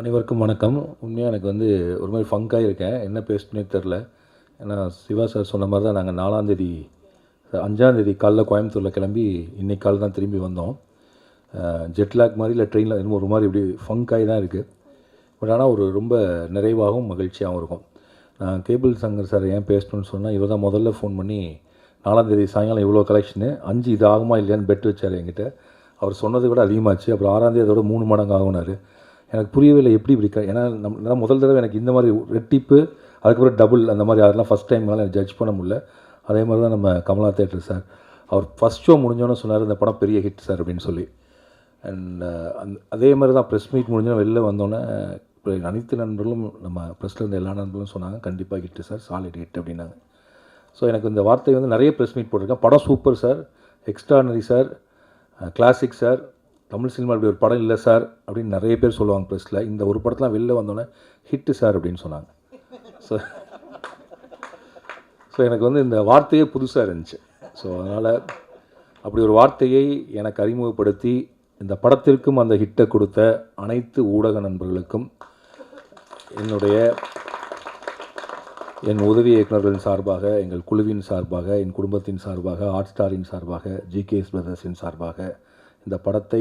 அனைவருக்கும் வணக்கம். உண்மையாக எனக்கு வந்து ஒரு மாதிரி ஃபங்காக இருக்கேன். என்ன பேசணுன்னே தெரில. ஏன்னா சிவா சார் சொன்ன மாதிரி தான் நாங்கள் 4ஆந்தேதி 5ஆந்தேதி காலைல கோயம்புத்தூரில் கிளம்பி இன்றைக்கி காலை தான் திரும்பி வந்தோம். ஜெட்லாக் மாதிரி இல்லை ட்ரெயினில் இன்னும் ஒரு மாதிரி இப்படி ஃபங்காகி தான் இருக்குது. பட் ஆனால் ஒரு ரொம்ப நிறைவாகவும் மகிழ்ச்சியாகவும் இருக்கும். நான் கேபிள் சங்கர் சார் ஏன் பேசணுன்னு சொன்னால் இவர் தான் முதல்ல ஃபோன் பண்ணி 4ஆந்தேதி சாயங்காலம் இவ்வளோ கலெக்ஷனு 5 இது ஆகுமா இல்லையான்னு பெட் வச்சார் என்கிட்ட. அவர் சொன்னதை விட அதிகமாச்சு. அப்புறம் 6ஆந்தேதி அதோட 3 மடங்கு ஆகுனார். எனக்கு புரியவே இல்லை எப்படி இப்படி ஏன்னா நான் முதல் தடவை எனக்கு இந்த மாதிரி ரெட்டிப்பு அதுக்கப்புறம் டபுள் அந்த மாதிரி அதெல்லாம் ஃபஸ்ட் டைம்னால எனக்கு ஜட்ஜ் பண்ண முடியல. அதே மாதிரி தான் நம்ம கமலா தேட்டர் சார் அவர் ஃபஸ்ட் ஷோ முடிஞ்சோன்னு சொன்னார் இந்த படம் பெரிய ஹிட் சார் அப்படின்னு சொல்லி. அண்ட் அதே மாதிரி தான் ப்ரெஸ் மீட் முடிஞ்சோன்னு வெளில வந்தோன்னே இப்போ அனைத்து நண்பர்களும் நம்ம ப்ரெஸ்ஸில் இருந்த எல்லா நண்பர்களும் சொன்னாங்க கண்டிப்பாக ஹிட்டு சார், சாலிட் ஹிட் அப்படின்னாங்க. ஸோ எனக்கு இந்த வார்த்தை வந்து நிறைய ப்ரெஸ் மீட் போட்டிருக்கேன். படம் super sir, extraordinary sir, classic sir, Tamil cinema இப்படி ஒரு படம் இல்லை சார் அப்படின்னு நிறைய பேர் சொல்லுவாங்க ப்ரெஸ்ஸில். இந்த ஒரு படத்தில் வெளில வந்தோன்னே ஹிட்டு சார் அப்படின்னு சொன்னாங்க. ஸோ எனக்கு வந்து இந்த வார்த்தையே புதுசாக இருந்துச்சு. ஸோ அதனால் அப்படி ஒரு வார்த்தையை எனக்கு அறிமுகப்படுத்தி இந்த படத்திற்கும் அந்த ஹிட்டை கொடுத்த அனைத்து ஊடக நண்பர்களுக்கும் என் உதவி இயக்குநர்களின் சார்பாக, எங்கள் குழுவின் சார்பாக, என் குடும்பத்தின் சார்பாக, ஹாட் ஸ்டாரின் சார்பாக, ஜிகேஎஸ் பிரதர்ஸின் சார்பாக இந்த படத்தை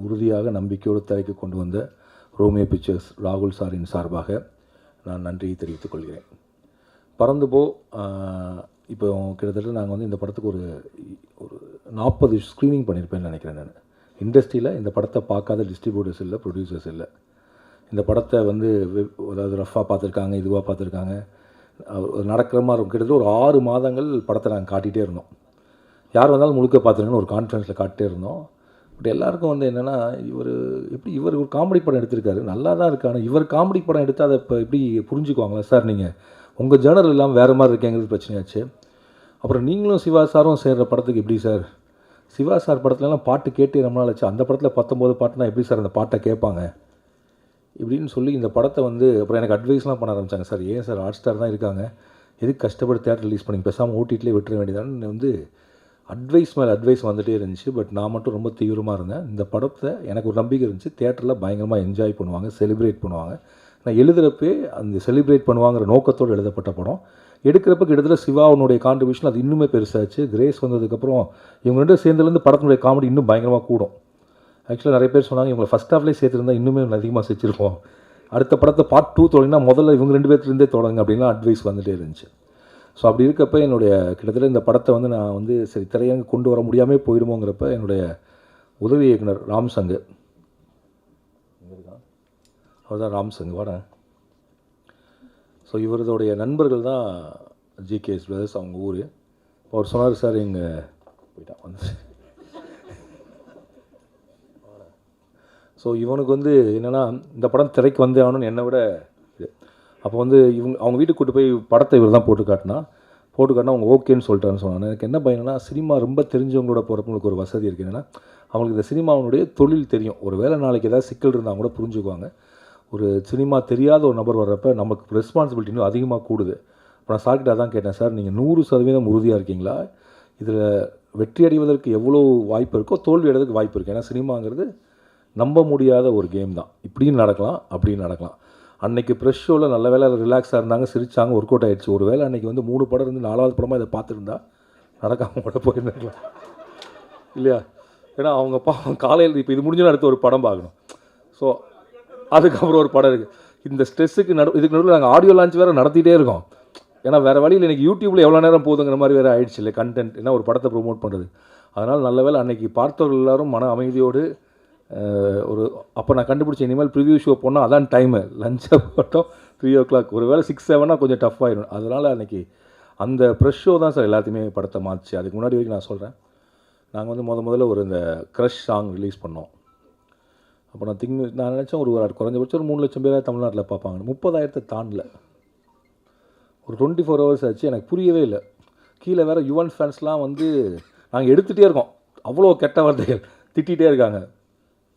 உறுதியாக நம்பிக்கையோடு திரைக்கு கொண்டு வந்த ரோமியோ பிக்சர்ஸ் ராகுல் சாரின் சார்பாக நான் நன்றியை தெரிவித்துக் கொள்கிறேன். பறந்து போ இப்போ கிட்டத்தட்ட நாங்கள் வந்து இந்த படத்துக்கு ஒரு 40 ஸ்க்ரீனிங் பண்ணியிருப்பேன்னு நினைக்கிறேன். நான் இண்டஸ்ட்ரியில் இந்த படத்தை பார்க்காத டிஸ்ட்ரிபியூட்டர்ஸ் இல்லை, ப்ரொடியூசர்ஸ் இல்லை. இந்த படத்தை வந்து அதாவது ரஃபாக பார்த்துருக்காங்க, இதுவாக பார்த்துருக்காங்க. நடக்கிற மாதிரி இருக்கும். கிட்டத்தட்ட ஒரு 6 மாதங்கள் படத்தை நாங்கள் காட்டிகிட்டே இருந்தோம். யார் வந்தாலும் முழுக்க பார்த்துருங்கன்னு ஒரு கான்ஃபரன்ஸில் காட்டிகிட்டே இருந்தோம். பட் எல்லாருக்கும் வந்து என்னென்னா இவர் ஒரு காமெடி படம் எடுத்திருக்காரு, நல்லா தான் இருக்கு. ஆனால் இவர் காமெடி படம் எடுத்து அதை இப்போ எப்படி புரிஞ்சுக்குவாங்களா சார்? நீங்கள் உங்கள் ஜேர்னல் இல்லாமல் வேறு மாதிரி இருக்கேங்கிறது பிரச்சனையாச்சு. அப்புறம் நீங்களும் சிவா சாரும் சேர்கிற படத்துக்கு எப்படி சார்? சிவா சார் படத்துலலாம் பாட்டு கேட்டு ரொம்ப நாள் ஆச்சு. அந்த படத்தில் 19 பாட்டுனா எப்படி சார் அந்த பாட்டை கேட்பாங்க இப்படின்னு சொல்லி இந்த படத்தை வந்து அப்புறம் எனக்கு அட்வைஸ்லாம் பண்ண ஆரம்பித்தாங்க. சார் ஏன் சார் ஹாட் ஸ்டார் தான் இருக்காங்க, எதுக்கு கஷ்டப்பட்டு தேட்டர் ரிலீஸ் பண்ணி பேசாமல் ஓடிடிலே விட்டுற வேண்டியதான்னு வந்து அட்வைஸ் மேலே அட்வைஸ் வந்துகிட்டே இருந்துச்சு. பட் நான் மட்டும் ரொம்ப தீவிரமாக இருந்தேன். இந்த படத்தை எனக்கு ஒரு நம்பிக்கை இருந்துச்சு, தேட்டரில் பயங்கரமாக என்ஜாய் பண்ணுவாங்க, செலிப்ரேட் பண்ணுவாங்க. நான் எழுதுகிறப்பே அந்த செலிப்ரேட் பண்ணுவாங்கிற நோக்கத்தோடு எழுதப்பட்ட படம். எடுக்கிறப்ப கிட்டத்தட்ட சிவாவுடைய கான்ட்ரிபியூஷன் அது இன்னுமே பெருசாச்சு. கிரேஸ் வந்ததுக்கப்புறம் இவங்க ரெண்டும் சேர்ந்துலேருந்து படத்தினுடைய காமெடி இன்னும் பயங்கரமாக கூடும். ஆக்சுவலாக நிறைய பேர் சொன்னாங்க இவங்களை ஃபஸ்ட் ஹாஃப்லேயே சேர்த்துருந்தா இன்னுமே அதிகமாக செஞ்சுருப்போம், அடுத்த படத்தை பார்ட் 2 தொடங்கினா முதல்ல இவங்க 2 பேர்த்துலேருந்தே தொடங்க அப்படின்லாம் அட்வைஸ் வந்துகிட்டே இருந்துச்சு. ஸோ அப்படி இருக்கப்போ என்னுடைய கிட்டத்தட்ட இந்த படத்தை வந்து நான் வந்து சரி திரையரங்கு கொண்டு வர முடியாமல் போயிடுமோங்கிறப்ப என்னுடைய உதவி இயக்குனர் ராம்சங்கர், அவர் தான் ராம்சங் வாட. ஸோ இவரதுடைய நண்பர்கள் தான் ஜிகேஎஸ் பிரதர்ஸ், அவங்க ஊர். அவர் சொன்னார் சார் எங்கள் போயிட்டான் வந்து. ஸோ இவனுக்கு வந்து என்னென்னா இந்த படம் திரைக்கு வந்தே ஆகணும்னு என்னை விட இது. அப்போ வந்து அவங்க வீட்டுக்கு கூட்டு போய் படத்தை இவர் தான் போட்டு காட்டினா அவங்க ஓகேன்னு சொல்லிட்டான்னு சொன்னாங்க. எனக்கு என்ன பயனா சினிமா ரொம்ப தெரிஞ்சவங்களோட போகிறப்பங்களுக்கு ஒரு வசதி இருக்குது. என்னென்னா அவங்களுக்கு இந்த சினிமாவுடைய தொழில் தெரியும். ஒரு வேளை நாளைக்கு ஏதாவது சிக்கல் இருந்தால் கூட புரிஞ்சுக்குவாங்க. ஒரு சினிமா தெரியாத ஒரு நபர் வர்றப்ப நமக்கு ரெஸ்பான்சிபிலிட்டி இன்னும் அதிகமாக கூடுது. இப்போ நான் சார்கிட்ட தான் கேட்டேன், சார் நீங்கள் 100% உறுதியாக இருக்கீங்களா? இதில் வெற்றி அடைவதற்கு எவ்வளோ வாய்ப்பு இருக்கோ தோல்வி அடைவதற்கு வாய்ப்பு இருக்குது. ஏன்னா சினிமாங்கிறது நம்ப முடியாத ஒரு கேம் தான். இப்படின்னு நடக்கலாம், அப்படின்னு நடக்கலாம். அன்றைக்கி ப்ரெஷ் ஷோவில் நல்ல வேலை ரிலாக்ஸாக இருந்தாங்க, சிரித்தாங்க, ஒர்க் அவுட் ஆகிடுச்சு. ஒரு வேளை அன்றைக்கி வந்து 3 படம் இருந்து 4வது படமாக இதை பார்த்துருந்தா நடக்காமல் கூட போயிருந்துருக்கலாம் இல்லையா? ஏன்னா அவங்க காலையில் இப்போ இது முடிஞ்சோன்னு அடுத்து ஒரு படம் பார்க்கணும். ஸோ அதுக்கப்புறம் ஒரு படம் இருக்குது. இந்த ஸ்ட்ரெஸ்ஸுக்கு இதுக்கு நடுவில் நாங்கள் ஆடியோ லான்ச் வேறு நடத்திட்டே இருக்கோம். ஏன்னா வேறு வழியில் எனக்கு யூடியூப்பில் எவ்வளோ நேரம் போகுதுங்கிற மாதிரி வேறு ஆயிடுச்சு இல்லை கண்டென்ட், ஏன்னா ஒரு படத்தை ப்ரொமோட் பண்ணுறது. அதனால் நல்ல வேலை அன்றைக்கி பார்த்தவர்கள் எல்லோரும் மன அமைதியோடு ஒரு அப்போ நான் கண்டுபிடிச்சேன் இனிமேல் ப்ரிவியூ ஷோ போனால் அதான் டைமு, லஞ்சை போட்டோம் 3 o'clock. ஒரு வேளை 6, 7 கொஞ்சம் டஃப் ஆகிடும். அதனால் அன்றைக்கி அந்த ப்ரெஷ் ஷோ தான் சார் எல்லாத்தையுமே படத்தை மாற்றிச்சு. அதுக்கு முன்னாடி வரைக்கும் நான் சொல்கிறேன், நாங்கள் வந்து முதல்ல ஒரு இந்த க்ரஷ் சாங் ரிலீஸ் பண்ணோம். அப்போ நான் நினச்சேன் ஒரு குறைஞ்சபட்சம் ஒரு 3 லட்சம் பேராக தமிழ்நாட்டில் பார்ப்பாங்க. 30,000 தாண்டல. ஒரு 24 hours ஆச்சு. எனக்கு புரியவே இல்லை. கீழே வேறு யுவன் ஃபேன்ஸ்லாம் வந்து நாங்கள் எடுத்துகிட்டே இருக்கோம், அவ்வளோ கெட்ட வார்த்தைகள் திட்டிகிட்டே இருக்காங்க.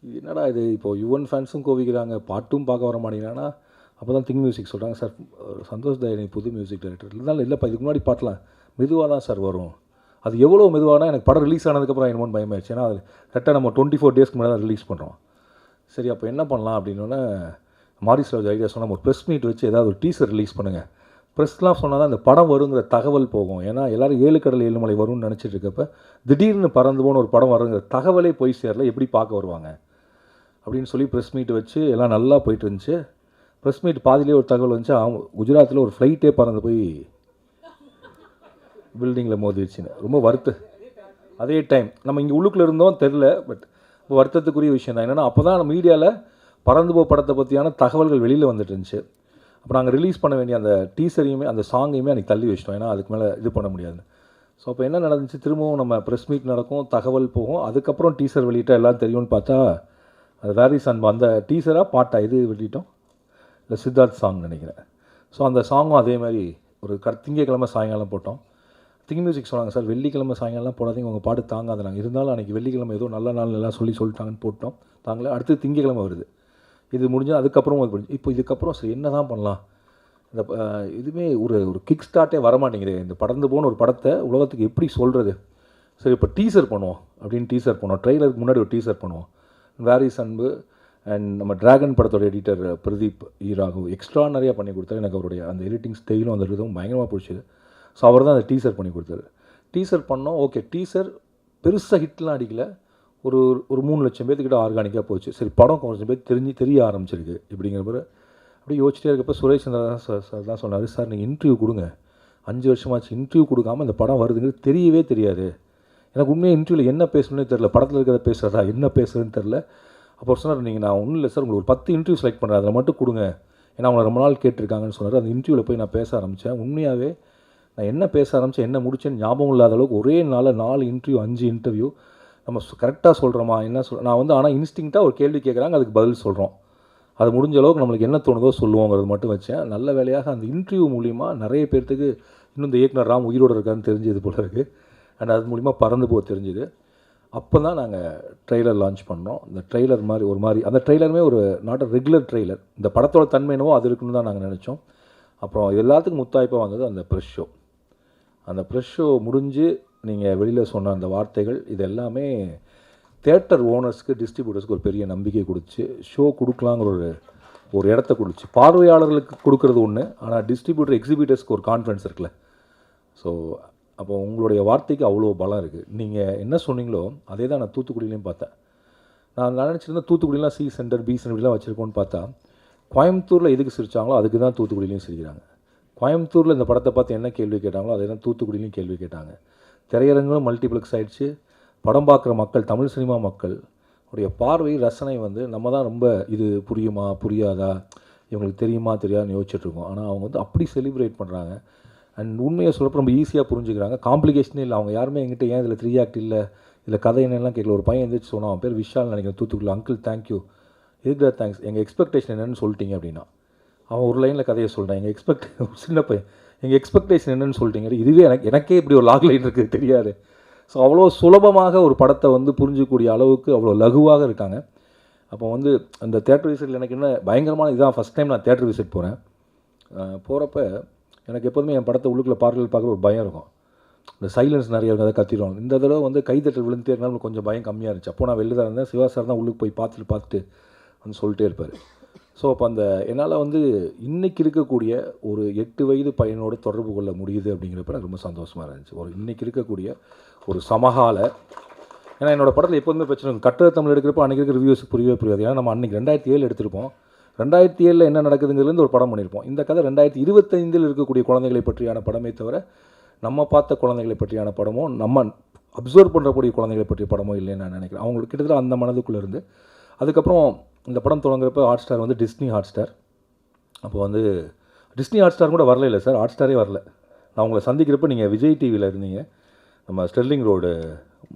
என்னடா இது, இப்போது யுவன் ஃபேன்ஸும் கோவிக்கிறாங்க, பாட்டும் பார்க்க வர மாட்டேங்கிறாங்கன்னா. அப்போ தான் திங் மியூசிக் சொல்கிறாங்க, சார் சந்தோஷ் தயானி புது மியூசிக் டைரக்டர் இருந்தாலும் இல்லைப்பா இதுக்கு முன்னாடி பாட்டலாம் மெதுவாக தான் சார் வரும். அது எவ்வளோ மெதுவானா எனக்கு படம் ரிலீஸ் ஆனதுக்கப்புறம் என்னமோன்னு பயமாயிடுச்சு. ஏன்னா அது கரெக்டாக நம்ம 24 days முன்னாடி தான் ரிலீஸ் பண்ணுறோம். சரி அப்போ என்ன பண்ணலாம் அப்படின்னோடனே மாரிஸ் ராஜ் ஐடியா சொன்னால் ஒரு ப்ரெஸ் மீட் வச்சு ஏதாவது ஒரு டீசர் ரிலீஸ் பண்ணுங்கள். ப்ரெஸ்லாம் சொன்னால் தான் இந்த படம் வருங்கிற தகவல் போகும். ஏன்னா எல்லோரும் 7 கடல் 7 மலை வரும்னு நினச்சிட்டு இருக்கப்ப திடீர்னு பறந்து போன ஒரு படம் வருங்கிற தகவலே போய் சேரல, எப்படி பார்க்க வருவாங்க அப்படின்னு சொல்லி ப்ரெஸ் மீட் வச்சு எல்லாம் நல்லா போயிட்டு இருந்துச்சு. ப்ரெஸ் மீட் பாதிலே ஒரு தகவல் வந்துச்சு, குஜராத்தில் ஒரு ஃப்ளைட்டே பறந்து போய் பில்டிங்கில் மோதிடுச்சுன்னு. ரொம்ப அதே டைம் நம்ம இங்கே உள்ளுக்குள்ளே இருந்தோம் தெரில, பட் வருத்தத்துக்குரிய விஷயம் தான். என்னென்னா அப்போ தான் மீடியாவில் பறந்து போ படத்தை பற்றியான தகவல்கள் வெளியில் வந்துட்டு இருந்துச்சு. அப்போ நாங்கள் ரிலீஸ் பண்ண வேண்டிய அந்த டீசரையுமே அந்த சாங்கையுமே அன்றைக்கி தள்ளி வச்சிட்டோம், ஏன்னா அதுக்கு மேலே இது பண்ண முடியாது. ஸோ அப்போ என்ன நடந்துச்சு, திரும்பவும் நம்ம ப்ரெஸ் மீட் நடக்கும், தகவல் போகும், அதுக்கப்புறம் டீசர் வெளியிட்டால் எல்லாம் தெரியும்னு பார்த்தா அது வேரிஸ் அன்பு அந்த டீசராக பாட்டா இது வெளியிட்டோம், இல்லை சித்தார்த் சாங் நினைக்கிறேன். ஸோ அந்த சாங்கும் அதே மாதிரி ஒரு திங்கக்கிழமை சாயங்காலம் போட்டோம். திங் மியூசிக் சொன்னாங்க, சார் வெள்ளிக்கிழமை சாயங்காலம் போடாதீங்க, உங்கள் பாட்டு தாங்காது. நாங்கள் இருந்தாலும் அன்றைக்கி வெள்ளிக்கிழமை ஏதோ நல்ல நாள் எல்லாம் சொல்லிட்டாங்கன்னு போட்டோம், தாங்களே. அடுத்து திங்கக்கிழமை வருது, இது முடிஞ்சால் அதுக்கப்புறம் இப்போ இதுக்கப்புறம் சரி என்ன தான் பண்ணலாம், இந்த இதுவுமே ஒரு கிக் ஸ்டார்ட்டே வரமாட்டேங்குது. இந்த பறந்து போன ஒரு படத்தை உலகத்துக்கு எப்படி சொல்கிறது, சரி இப்போ டீசர் பண்ணுவோம் அப்படின்னு டீசர் பண்ணுவோம். ட்ரெய்லருக்கு முன்னாடி ஒரு டீசர் பண்ணுவோம். வேரிஸ் அன்பு அண்ட் நம்ம டிராகன் படத்தோட எடிட்டர் பிரதீப் ஈராகு எக்ஸ்ட்ரானரியாக பண்ணி கொடுத்தாரு. எனக்கு அவருடைய அந்த எடிட்டிங் ஸ்டைலும் அந்த இதுவும் பயங்கரமாக பிடிச்சிது. ஸோ அவர் தான் அந்த டீசர் பண்ணி கொடுத்தாரு. டீசர் பண்ணோம், ஓகே. டீசர் பெருசாக ஹிட்லாம் அடிக்கல, ஒரு 3 லட்சம் பேர்த்துக்கிட்ட ஆர்கானிக்காக போச்சு. சரி படம் கொஞ்சம் பேர் தெரிய ஆரம்பிச்சிருக்கு இப்படிங்கிறப்ப அப்படியே யோசிச்சிட்டே இருக்கப்போ சுரேஷ் சந்திரா சார் தான் சொன்னார், சார் நீங்கள் இன்டர்வியூ கொடுங்க, 5 வருஷமாச்சு இன்டர்வியூ கொடுக்காமல் இந்த படம் வருதுங்கிறது தெரியவே தெரியாது. எனக்கு உண்மையாக இன்டர்வியூவில் என்ன பேசணுன்னே தெரில, படத்தில் இருக்கிறத பேசுகிறதா என்ன பேசுகிறதுன்னு தெரில. அப்போ சொன்னார், நீங்கள் நான் ஒன்றும் இல்லை சார், உங்களுக்கு ஒரு 10 இன்டர்வியூ செலக்ட் பண்ணுறேன், அதில் மட்டும் கொடுங்க, ஏன்னா அவங்கள ரொம்ப நாள் கேட்டிருக்காங்கன்னு சொன்னார். அந்த இன்டர்வியூவில் போய் நான் பேச ஆரம்பித்தேன். உண்மையாகவே நான் என்ன பேச ஆரம்பித்தேன் என்ன முடிச்சேன்னு ஞாபகம் இல்லாத அளவுக்கு ஒரே நாளில் 4 இன்டர்வியூ 5 இன்டர்வியூ. நம்ம கரெக்டாக சொல்கிறோமா என்ன நான் வந்து ஆனால் இன்ஸ்டிங்க்டாக ஒரு கேள்வி கேட்குறாங்க, அதுக்கு பதில் சொல்கிறோம். அது முடிஞ்ச அளவுக்கு நம்மளுக்கு என்ன தோணுதோ சொல்லுவோங்கிறது மட்டும் வச்சேன். நல்ல வேலையாக அந்த இன்டர்வியூ மூலிமா நிறைய பேர்த்துக்கு இன்னும் இந்த இயக்குனர் ராம் உயிரோடு இருக்கான்னு தெரிஞ்சது போல இருக்குது. அண்ட் அது மூலிமா பறந்து போக தெரிஞ்சுது. அப்போ தான் நாங்கள் ட்ரெய்லர் லான்ச் பண்ணோம். இந்த ட்ரெய்லர் மாதிரி அந்த ட்ரெய்லருமே ஒரு நாட் அ ரெகுலர் ட்ரெய்லர், இந்த படத்தோட தன்மை என்னவோ அது இருக்குன்னு தான் நாங்கள் நினச்சோம். அப்புறம் எல்லாத்துக்கும் முத்தாய்ப்பாக வந்தது அந்த ப்ரெஸ் ஷோ. அந்த ப்ரெஸ் ஷோ முடிஞ்சு நீங்கள் வெளியில் சொன்ன அந்த வார்த்தைகள் இது எல்லாமே தியேட்டர் ஓனர்ஸ்க்கு டிஸ்ட்ரிபியூட்டர்ஸ்க்கு ஒரு பெரிய நம்பிக்கை கொடுத்து ஷோ கொடுக்கலாங்கிற ஒரு இடத்த கொடுத்து, பார்வையாளர்களுக்கு கொடுக்குறது ஒன்று, ஆனால் டிஸ்ட்ரிபியூட்டர் எக்ஸிபியூட்டர்ஸ்க்கு ஒரு கான்ஃபிடன்ஸ் இருக்குல்ல. ஸோ அப்போ உங்களுடைய வார்த்தைக்கு அவ்வளோ பலம் இருக்குது. நீங்கள் என்ன சொன்னீங்களோ அதே தான் நான் தூத்துக்குடியிலையும் பார்த்தேன். நான் நினச்சிருந்தேன் தூத்துக்குடியெலாம் சி சென்டர் பி சென்டர்லாம் வச்சுருக்கோன்னு பார்த்தா கோயம்புத்தூரில் எதுக்கு சிரித்தாங்களோ அதுக்கு தான் தூத்துக்குடியிலையும் சிரிக்கிறாங்க. கோயம்புத்தூரில் இந்த படத்தை பார்த்து என்ன கேள்வி கேட்டாங்களோ அதே தான் தூத்துக்குடியிலையும் கேள்வி கேட்டாங்க. திரையரங்களும் மல்டிப்ளெக்ஸ் ஆகிடுச்சு. படம் பார்க்குற மக்கள், தமிழ் சினிமா மக்கள் உடைய பார்வை ரசனை வந்து நம்ம தான் ரொம்ப இது புரியுமா புரியாதா, இவங்களுக்கு தெரியுமா தெரியாதுன்னு யோசிச்சுட்ருக்கோம். ஆனால் அவங்க வந்து அப்படி செலிப்ரேட் பண்ணுறாங்க. அண்ட் உண்மையை சொல்கிறப்ப ரொம்ப ஈஸியாக புரிஞ்சுக்கிறாங்க. காம்ப்ளிகேஷனே இல்லை. அவங்க யாருமே எங்கிட்ட ஏன் இதில் 3 ஆக்ட் இல்லை, இதில் கதை என்னெல்லாம் கேட்கல. ஒரு பையன் எழுந்திரிச்சு சொன்னான், அவன் பேர் விஷால் நினைக்கிறேன், தூத்துக்குள்ள. அங்கிள் தேங்க்யூ, இதுக்கு தேங்க்ஸ், எங்கள் எக்ஸ்பெக்டேஷன் என்னென்னு சொல்லிட்டீங்க அப்படின்னா. அவன் ஒரு லைனில் கதையை சொல்கிறான், சின்ன பையன் எங்கள் எக்ஸ்பெக்டேஷன் என்னென்னு சொல்லிட்டீங்க. இதுவே எனக்கே இப்படி ஒரு லாக் லைன் இருக்குது தெரியாது. ஸோ அவ்வளோ சுலபமாக ஒரு படத்தை வந்து புரிஞ்சிக்கக்கூடிய அளவுக்கு அவ்வளோ லகுவாக இருக்காங்க. அப்போ வந்து அந்த தேட்டர் விசிட்டில் எனக்கு என்ன பயங்கரமான இதான் ஃபஸ்ட் டைம் நான் தேட்டர் விசிட் போகிறேன். போகிறப்ப எனக்கு எப்போதுமே என் படத்தை உள்ளுக்குள்ளே பார்க்குற ஒரு பயம் இருக்கும். இந்த சைலன்ஸ் நிறைய இருக்கும், அதை கத்திடுவாங்க. இந்த தடவை வந்து கைத்தட்டல் விழுந்துட்டே இருந்தாலும் கொஞ்சம் பயம் கம்மியாக இருந்துச்சு. அப்போ நான் வெளில தான் இருந்தேன். சிவா சார் தான் உள்ளுக்கு போய் பார்த்துட்டு வந்து சொல்லிட்டே இருப்பார். ஸோ அப்போ அந்த என்னால் வந்து இன்றைக்கி இருக்கக்கூடிய ஒரு 8 வயது பையனோடு தொடர்பு கொள்ள முடியுது அப்படிங்கிறப்ப எனக்கு ரொம்ப சந்தோஷமாக இருந்துச்சு. ஒரு இன்றைக்கி இருக்கக்கூடிய ஒரு சமகால, ஏன்னா என்னோடய படத்தில் எப்போதுமே பிரச்சனை கட்டுரை தமிழ் எடுக்கிறப்போ அன்றைக்கி இருக்கிற ரிவ்யூஸ் புரியாது. ஏன்னா நம்ம அன்றைக்கி 2007 எடுத்திருப்போம். 2007 என்ன நடக்குதுங்கிறதுலேருந்து ஒரு படம் பண்ணியிருப்போம். இந்த கதை 2025 இருக்கக்கூடிய குழந்தைகளை பற்றியான படமே தவிர நம்ம பார்த்த குழந்தைகளை பற்றியான படமோ நம்ம அப்சர்வ் பண்ணுறக்கூடிய குழந்தைகளை பற்றிய படமோ இல்லைன்னு நான் நினைக்கிறேன். அவங்களுக்கு கிட்டத்தட்ட அந்த மனதுக்குள்ளே இருந்து அதுக்கப்புறம் இந்த படம் தொடங்குறப்ப ஹாட் ஸ்டார் வந்து டிஸ்னி ஹாட் ஸ்டார். அப்போ வந்து டிஸ்னி ஹாட் ஸ்டார் கூட வரல இல்லை சார், ஹாட் ஸ்டாரே வரல. நான் உங்களை சந்திக்கிறப்ப நீங்கள் விஜய் டிவியில் இருந்தீங்க. நம்ம ஸ்டெர்லிங் ரோடு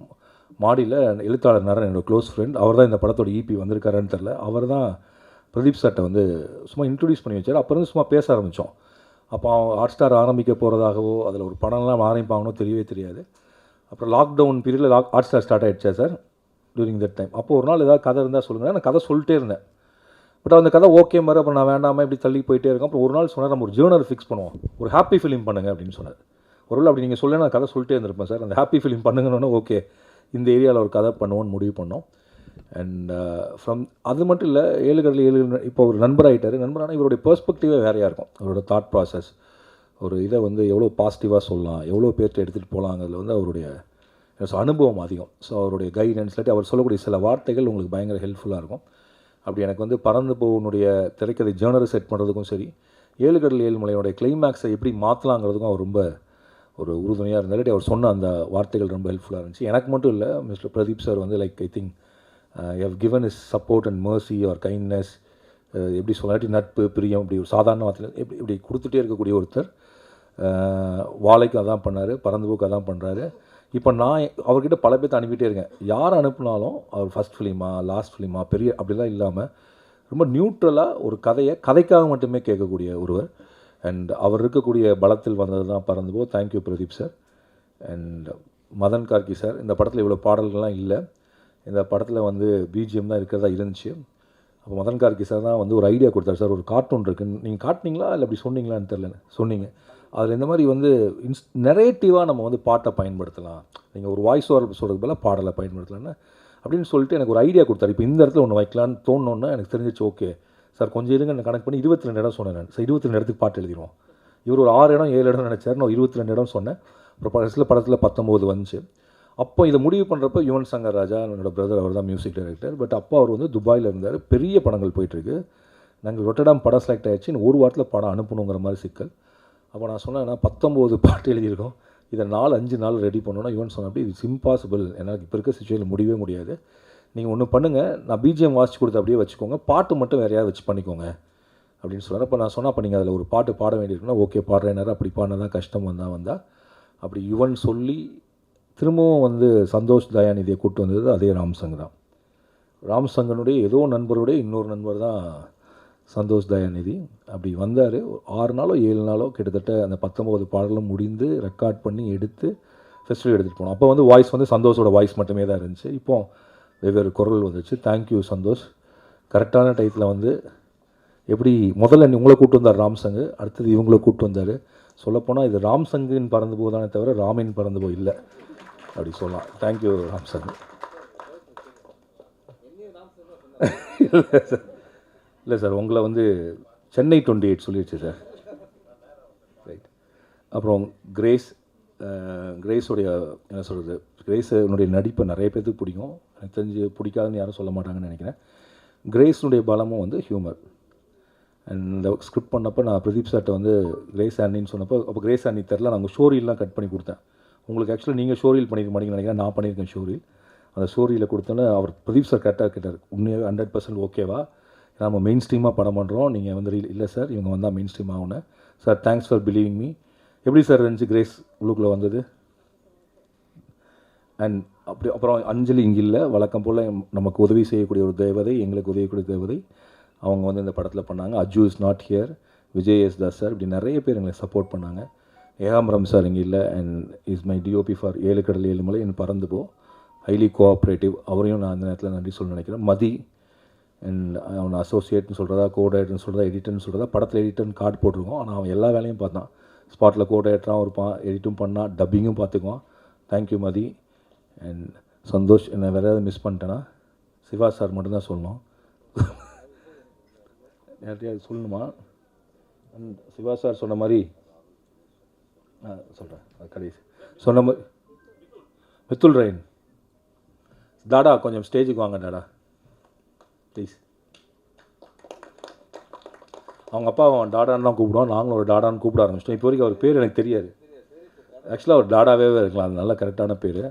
மாடியில் எழுத்தாளர் நரன் என்னோடய க்ளோஸ் ஃப்ரெண்ட், அவர் தான் இந்த படத்தோட இபி வந்திருக்காருன்னு தெரில. அவர் தான் பிரதீப் சார்ட்டை வந்து சும்மா இன்ட்ரடியூஸ் பண்ணி வச்சார். அப்புறம் சும்மா பேச ஆரம்பித்தோம். அப்போ ஹாட் ஸ்டார் ஆரம்பிக்க போகிறதாகவோ அதில் ஒரு படம்லாம் ஆரம்பிப்பாங்கன்னோ தெரியவே தெரியாது. அப்புறம் லாக்டவுன் பீரியடில் ஹாட் ஸ்டார் ஸ்டார்ட் ஆகிடுச்சா சார் டியூரிங் தட் டைம். அப்போது ஒரு நாள் ஏதாவது கதை இருந்தால் சொல்லுங்கள், நான் கதை சொல்லிட்டே இருந்தேன். பட் அந்த கதை ஓகே மாதிரி அப்புறம் நான் வேண்டாமல் இப்படி தள்ளி போயிட்டே இருக்கேன். அப்புறம் ஒரு நாள் சொன்னார், நம்ம ஒரு ஜேர்னர் ஃபிக்ஸ் பண்ணுவோம், ஒரு ஹாப்பி ஃபிலிம் பண்ணுங்கள் அப்படின்னு சொன்னார். ஒரு அப்படி நீங்கள் சொல்ல நான் கதை சொல்லிட்டே இருந்திருப்பேன் சார். அந்த ஹாப்பி ஃபிலிம் பண்ணுங்கன்னு ஓகே இந்த ஏரியாவில் ஒரு கதை பண்ணுவோன்னு முடிவு பண்ணோம். அண்ட் ஃப்ரம் அது மட்டும் இல்லை, 7 கடல் 7 இப்போ ஒரு நண்பராகிட்டார். நண்பரானால் இவருடைய பெர்ஸ்பெக்டிவே வேறையாக இருக்கும். அவரோட தாட் ப்ராசஸ், ஒரு இதை வந்து எவ்வளோ பாசிட்டிவாக சொல்லலாம், எவ்வளோ பேர்கிட்ட எடுத்துகிட்டு போகலாங்கிறதுல வந்து அவருடைய அனுபவம் அதிகம். ஸோ அவருடைய கைடன்ஸ் இல்லாட்டி அவர் சொல்லக்கூடிய சில வார்த்தைகள் உங்களுக்கு பயங்கர ஹெல்ப்ஃபுல்லாக இருக்கும். அப்படி எனக்கு வந்து பறந்து போகனுடைய திரைக்கதை ஜேர்னரை செட் பண்ணுறதுக்கும் சரி, 7 கடல் 7 மலையோடைய கிளைமேக்ஸை எப்படி மாற்றலாங்கிறதுக்கும் அவர் ரொம்ப ஒரு உறுதுணையாக இருந்தாலும் அவர் சொன்ன அந்த வார்த்தைகள் ரொம்ப ஹெல்ப்ஃபுல்லாக இருந்துச்சு. எனக்கு மட்டும் இல்லை, மிஸ்டர் பிரதீப் சார் வந்து like I think have given his support and mercy or kindness, எப்படி சொல்லாட்டி நட்பு பிரியம், இப்படி ஒரு சாதாரண வார்த்தையில் இப்படி கொடுத்துட்டே இருக்கக்கூடிய ஒருத்தர். வாழைக்கு அதான் பண்ணார், பறந்துபோக்கு அதான் பண்ணுறாரு. இப்போ நான் அவர்கிட்ட பல பேர்த்த அனுப்பிட்டே இருக்கேன். யார் அனுப்புனாலும் அவர் ஃபஸ்ட் ஃபிலிமா லாஸ்ட் ஃபிலிமா பெரிய அப்படிலாம் இல்லாமல் ரொம்ப நியூட்ரலாக ஒரு கதைக்காக மட்டுமே கேட்கக்கூடிய ஒருவர். அண்ட் அவர் இருக்கக்கூடிய பலத்தில் வந்தது தான் பறந்துபோ. Thank you Pradeep sir. And Madhan Karky sir, இந்த படத்தில் இவ்வளோ பாடல்கள்லாம் இல்லை, இந்த படத்தில் வந்து பிஜிஎம் தான் இருக்கிறதா இருந்துச்சு. அப்போ மதன் கார்கி சார் தான் வந்து ஒரு ஐடியா கொடுத்தாரு. சார் ஒரு கார்ட்டூன் இருக்குன்னு நீங்கள் காட்டினீங்களா இல்லை அப்படி சொன்னீங்களான்னு தெரிலன்னு சொன்னீங்க. அதில் இந்த மாதிரி வந்து நெரேட்டிவாக நம்ம வந்து பாட்டை பயன்படுத்தலாம், நீங்கள் ஒரு வாய்ஸ் ஓவர் சொல்கிறது போல் பாடலை பயன்படுத்தலான்னு அப்படின்னு சொல்லிட்டு எனக்கு ஒரு ஐடியா கொடுத்தாரு. இப்போ இந்த இடத்துல ஒன்று வைக்கலான்னு தோணுன்னா எனக்கு தெரிஞ்சிச்சு. ஓகே சார், கொஞ்சம் இருங்க, நான் கணக்கு பண்ணி 22 இடம் சொன்னேன் நான். சார் 22 இடத்துக்கு பாட்டு எழுதிடுவோம். இவர் ஒரு 6 இடம் 7 இடம் நினச்சார், நான் 22 இடம் சொன்னேன். அப்புறம் சில படத்தில் 19 வந்துச்சு. அப்போ இதை முடிவு பண்ணுறப்ப யுவன் சங்கர் ராஜா என்னோட பிரதர், அவர் தான் மியூசிக் டைரக்டர். பட் அப்போ அவர் வந்து துபாயில் இருந்தார். பெரிய படங்கள் போயிட்டுருக்கு. நாங்கள் ரொட்டடாம் படம் செலக்ட் ஆகிடுச்சு, இன்னும் ஒரு வாரத்தில் படம் அனுப்பணுங்கிற மாதிரி சிக்கல். அப்போ நான் சொன்னேன், 19 பாட்டு எழுதியிருக்கோம், இதை 4-5 நாள் ரெடி பண்ணணும்னா யுவன் சொன்ன அப்படி இட்ஸ் இம்பாசிபிள், எனக்கு இப்போ இருக்க சுச்சுவேஷன் முடியவே முடியாது. நீங்கள் ஒன்று பண்ணுங்கள், நான் பிஜிஎம் வாசிச்சு கொடுத்து அப்படியே வச்சுக்கோங்க, பாட்டு மட்டும் வேறு யாராவது வச்சு பண்ணிக்கோங்க அப்படின்னு சொன்னார். அப்போ நான் சொன்னேன், அப்போ நீங்கள் அதில் ஒரு பாட்டு பாட வேண்டியிருக்குன்னா ஓகே பாடுறேனாரு. அப்படி பாடினதான் கஷ்டம் வந்தால் அப்படி யுவன் சொல்லி திரும்பவும் வந்து சந்தோஷ் தயாநிதியை கூப்பிட்டு வந்தது அதே ராம்சங் தான். ராம்சங்கனுடைய ஏதோ நண்பருடைய இன்னொரு நண்பர் தான் சந்தோஷ் தயாநிதி. அப்படி வந்தார். 6 நாளோ 7 நாளோ கிட்டத்தட்ட அந்த 19 பாடலும் முடிந்து ரெக்கார்ட் பண்ணி எடுத்து ஃபெஸ்டிவல் எடுத்துகிட்டு போனோம். அப்போ வந்து வாய்ஸ் வந்து சந்தோஷோட வாய்ஸ் மட்டுமே தான் இருந்துச்சு. இப்போது வெவ்வேறு குரல் வந்துச்சு. தேங்க்யூ சந்தோஷ். கரெக்டான டயத்தில் வந்து எப்படி முதல்ல உங்களை கூப்பிட்டு வந்தார் ராம்சங்கு, அடுத்தது இவங்கள கூப்பிட்டு வந்தார். சொல்லப்போனால் இது ராம்சங்கின் பறந்து போதானே தவிர ராமின் பறந்து போ இல்லை அப்படி சொல்லலாம். தேங்க்யூ ராம்சங். இல்லை சார், உங்களை வந்து சென்னை 28 சொல்லிடுச்சு சார். ரைட். அப்புறம் கிரேஸோடைய என்ன சொல்கிறது, கிரேஸனுடைய நடிப்பை நிறைய பேருக்கு பிடிக்கும். எனக்கு தெரிஞ்சு பிடிக்காதுன்னு யாரும் சொல்ல மாட்டாங்கன்னு நினைக்கிறேன். கிரேஸனுடைய பலமும் வந்து ஹியூமர். அண்ட் இந்த ஸ்கிரிப்ட் பண்ணப்போ நான் பிரதீப் சார்கிட்ட வந்து கிரேஸ் ஆண்டின்னு சொன்னப்போ, அப்போ கிரேஸ் ஆண்டி தெரில, நாங்கள் ஷோரீல்லாம் கட் பண்ணி கொடுத்தேன். உங்களுக்கு ஆக்சுவலாக நீங்கள் ஷோரீல் பண்ணியிருக்க மாட்டீங்கன்னு நினைக்கிறேன், நான் பண்ணியிருக்கேன் ஷோரீல். அந்த ஷோரீலில் கொடுத்தோன்னே அவர் பிரதீப் சார் கரெக்டாக கேட்டார், உண்மையாக 100% ஓகேவா, நம்ம மெயின் ஸ்ட்ரீமாக படம் பண்ணுறோம், நீங்கள் வந்து இல்லை சார் இவங்க வந்தால் மெயின் ஸ்ட்ரீம் ஆகணும் sir, thanks for believing me. எப்படி சார் இருந்துச்சு கிரேஸ் உள்ளுக்குள்ளே வந்தது? அண்ட் அப்புறம் அஞ்சலி இங்கே இல்லை, வழக்கம் போல் நமக்கு உதவி செய்யக்கூடிய ஒரு தேவதை, எங்களுக்கு உதவிக்கூடிய தேவதை, அவங்க வந்து இந்த படத்தில் பண்ணாங்க. Aju is not here, Vijay S Das sir, இப்படி நிறைய பேர் எங்களை சப்போர்ட் பண்ணாங்க. ஏகாம்பரம் சார் இங்கே இல்லை, and is my DOP for 7 கடல் 7 மலை என் பறந்து போ, ஹைலி கோஆப்ரேட்டிவ், அவரையும் நான் அந்த நேரத்தில் நன்றி சொல்ல நினைக்கிறேன். மதி அண்ட் அவனை அசோசியேட்னு சொல்கிறதா, கோடைரக்டர்னு சொல்கிறதா, எடிட்டர்னு சொல்கிறதா, படத்தில் எடிட்டர்னு கார்டு போட்டிருக்கோம். ஆனால் அவன் எல்லா வேலையும் பார்த்தான். ஸ்பாட்டில் கோடைரக்டராகவும் இருப்பான், எடிட்டும் பண்ணான், டப்பிங்கும் பார்த்துக்குவான். தேங்க்யூ மதி. அண்ட் சந்தோஷ். என்ன வேறு ஏதாவது மிஸ் பண்ணிட்டேன்னா சிவா சார் மட்டும்தான் சொல்லணும். யார்ட்டையாவது சொல்லணுமா? அண்ட் சிவா சார் சொன்ன மாதிரி சொல்கிறேன், கடைசி சொன்ன மாதிரி மித்துல் ரெயின். டாடா கொஞ்சம் ஸ்டேஜுக்கு வாங்க டாடா ப்ளீஸ். அவங்க அப்பா அவன் டாடான்னு தான் கூப்பிடுவான், நாங்களும் ஒரு டாடான்னு கூப்பிட ஆரம்பிச்சிட்டோம். இப்போ வரைக்கும் அவர் பேர் எனக்கு தெரியாது. ஆக்சுவலாக அவர் டாடாவே இருக்கலாம், அது நல்ல கரெக்டான பேர்.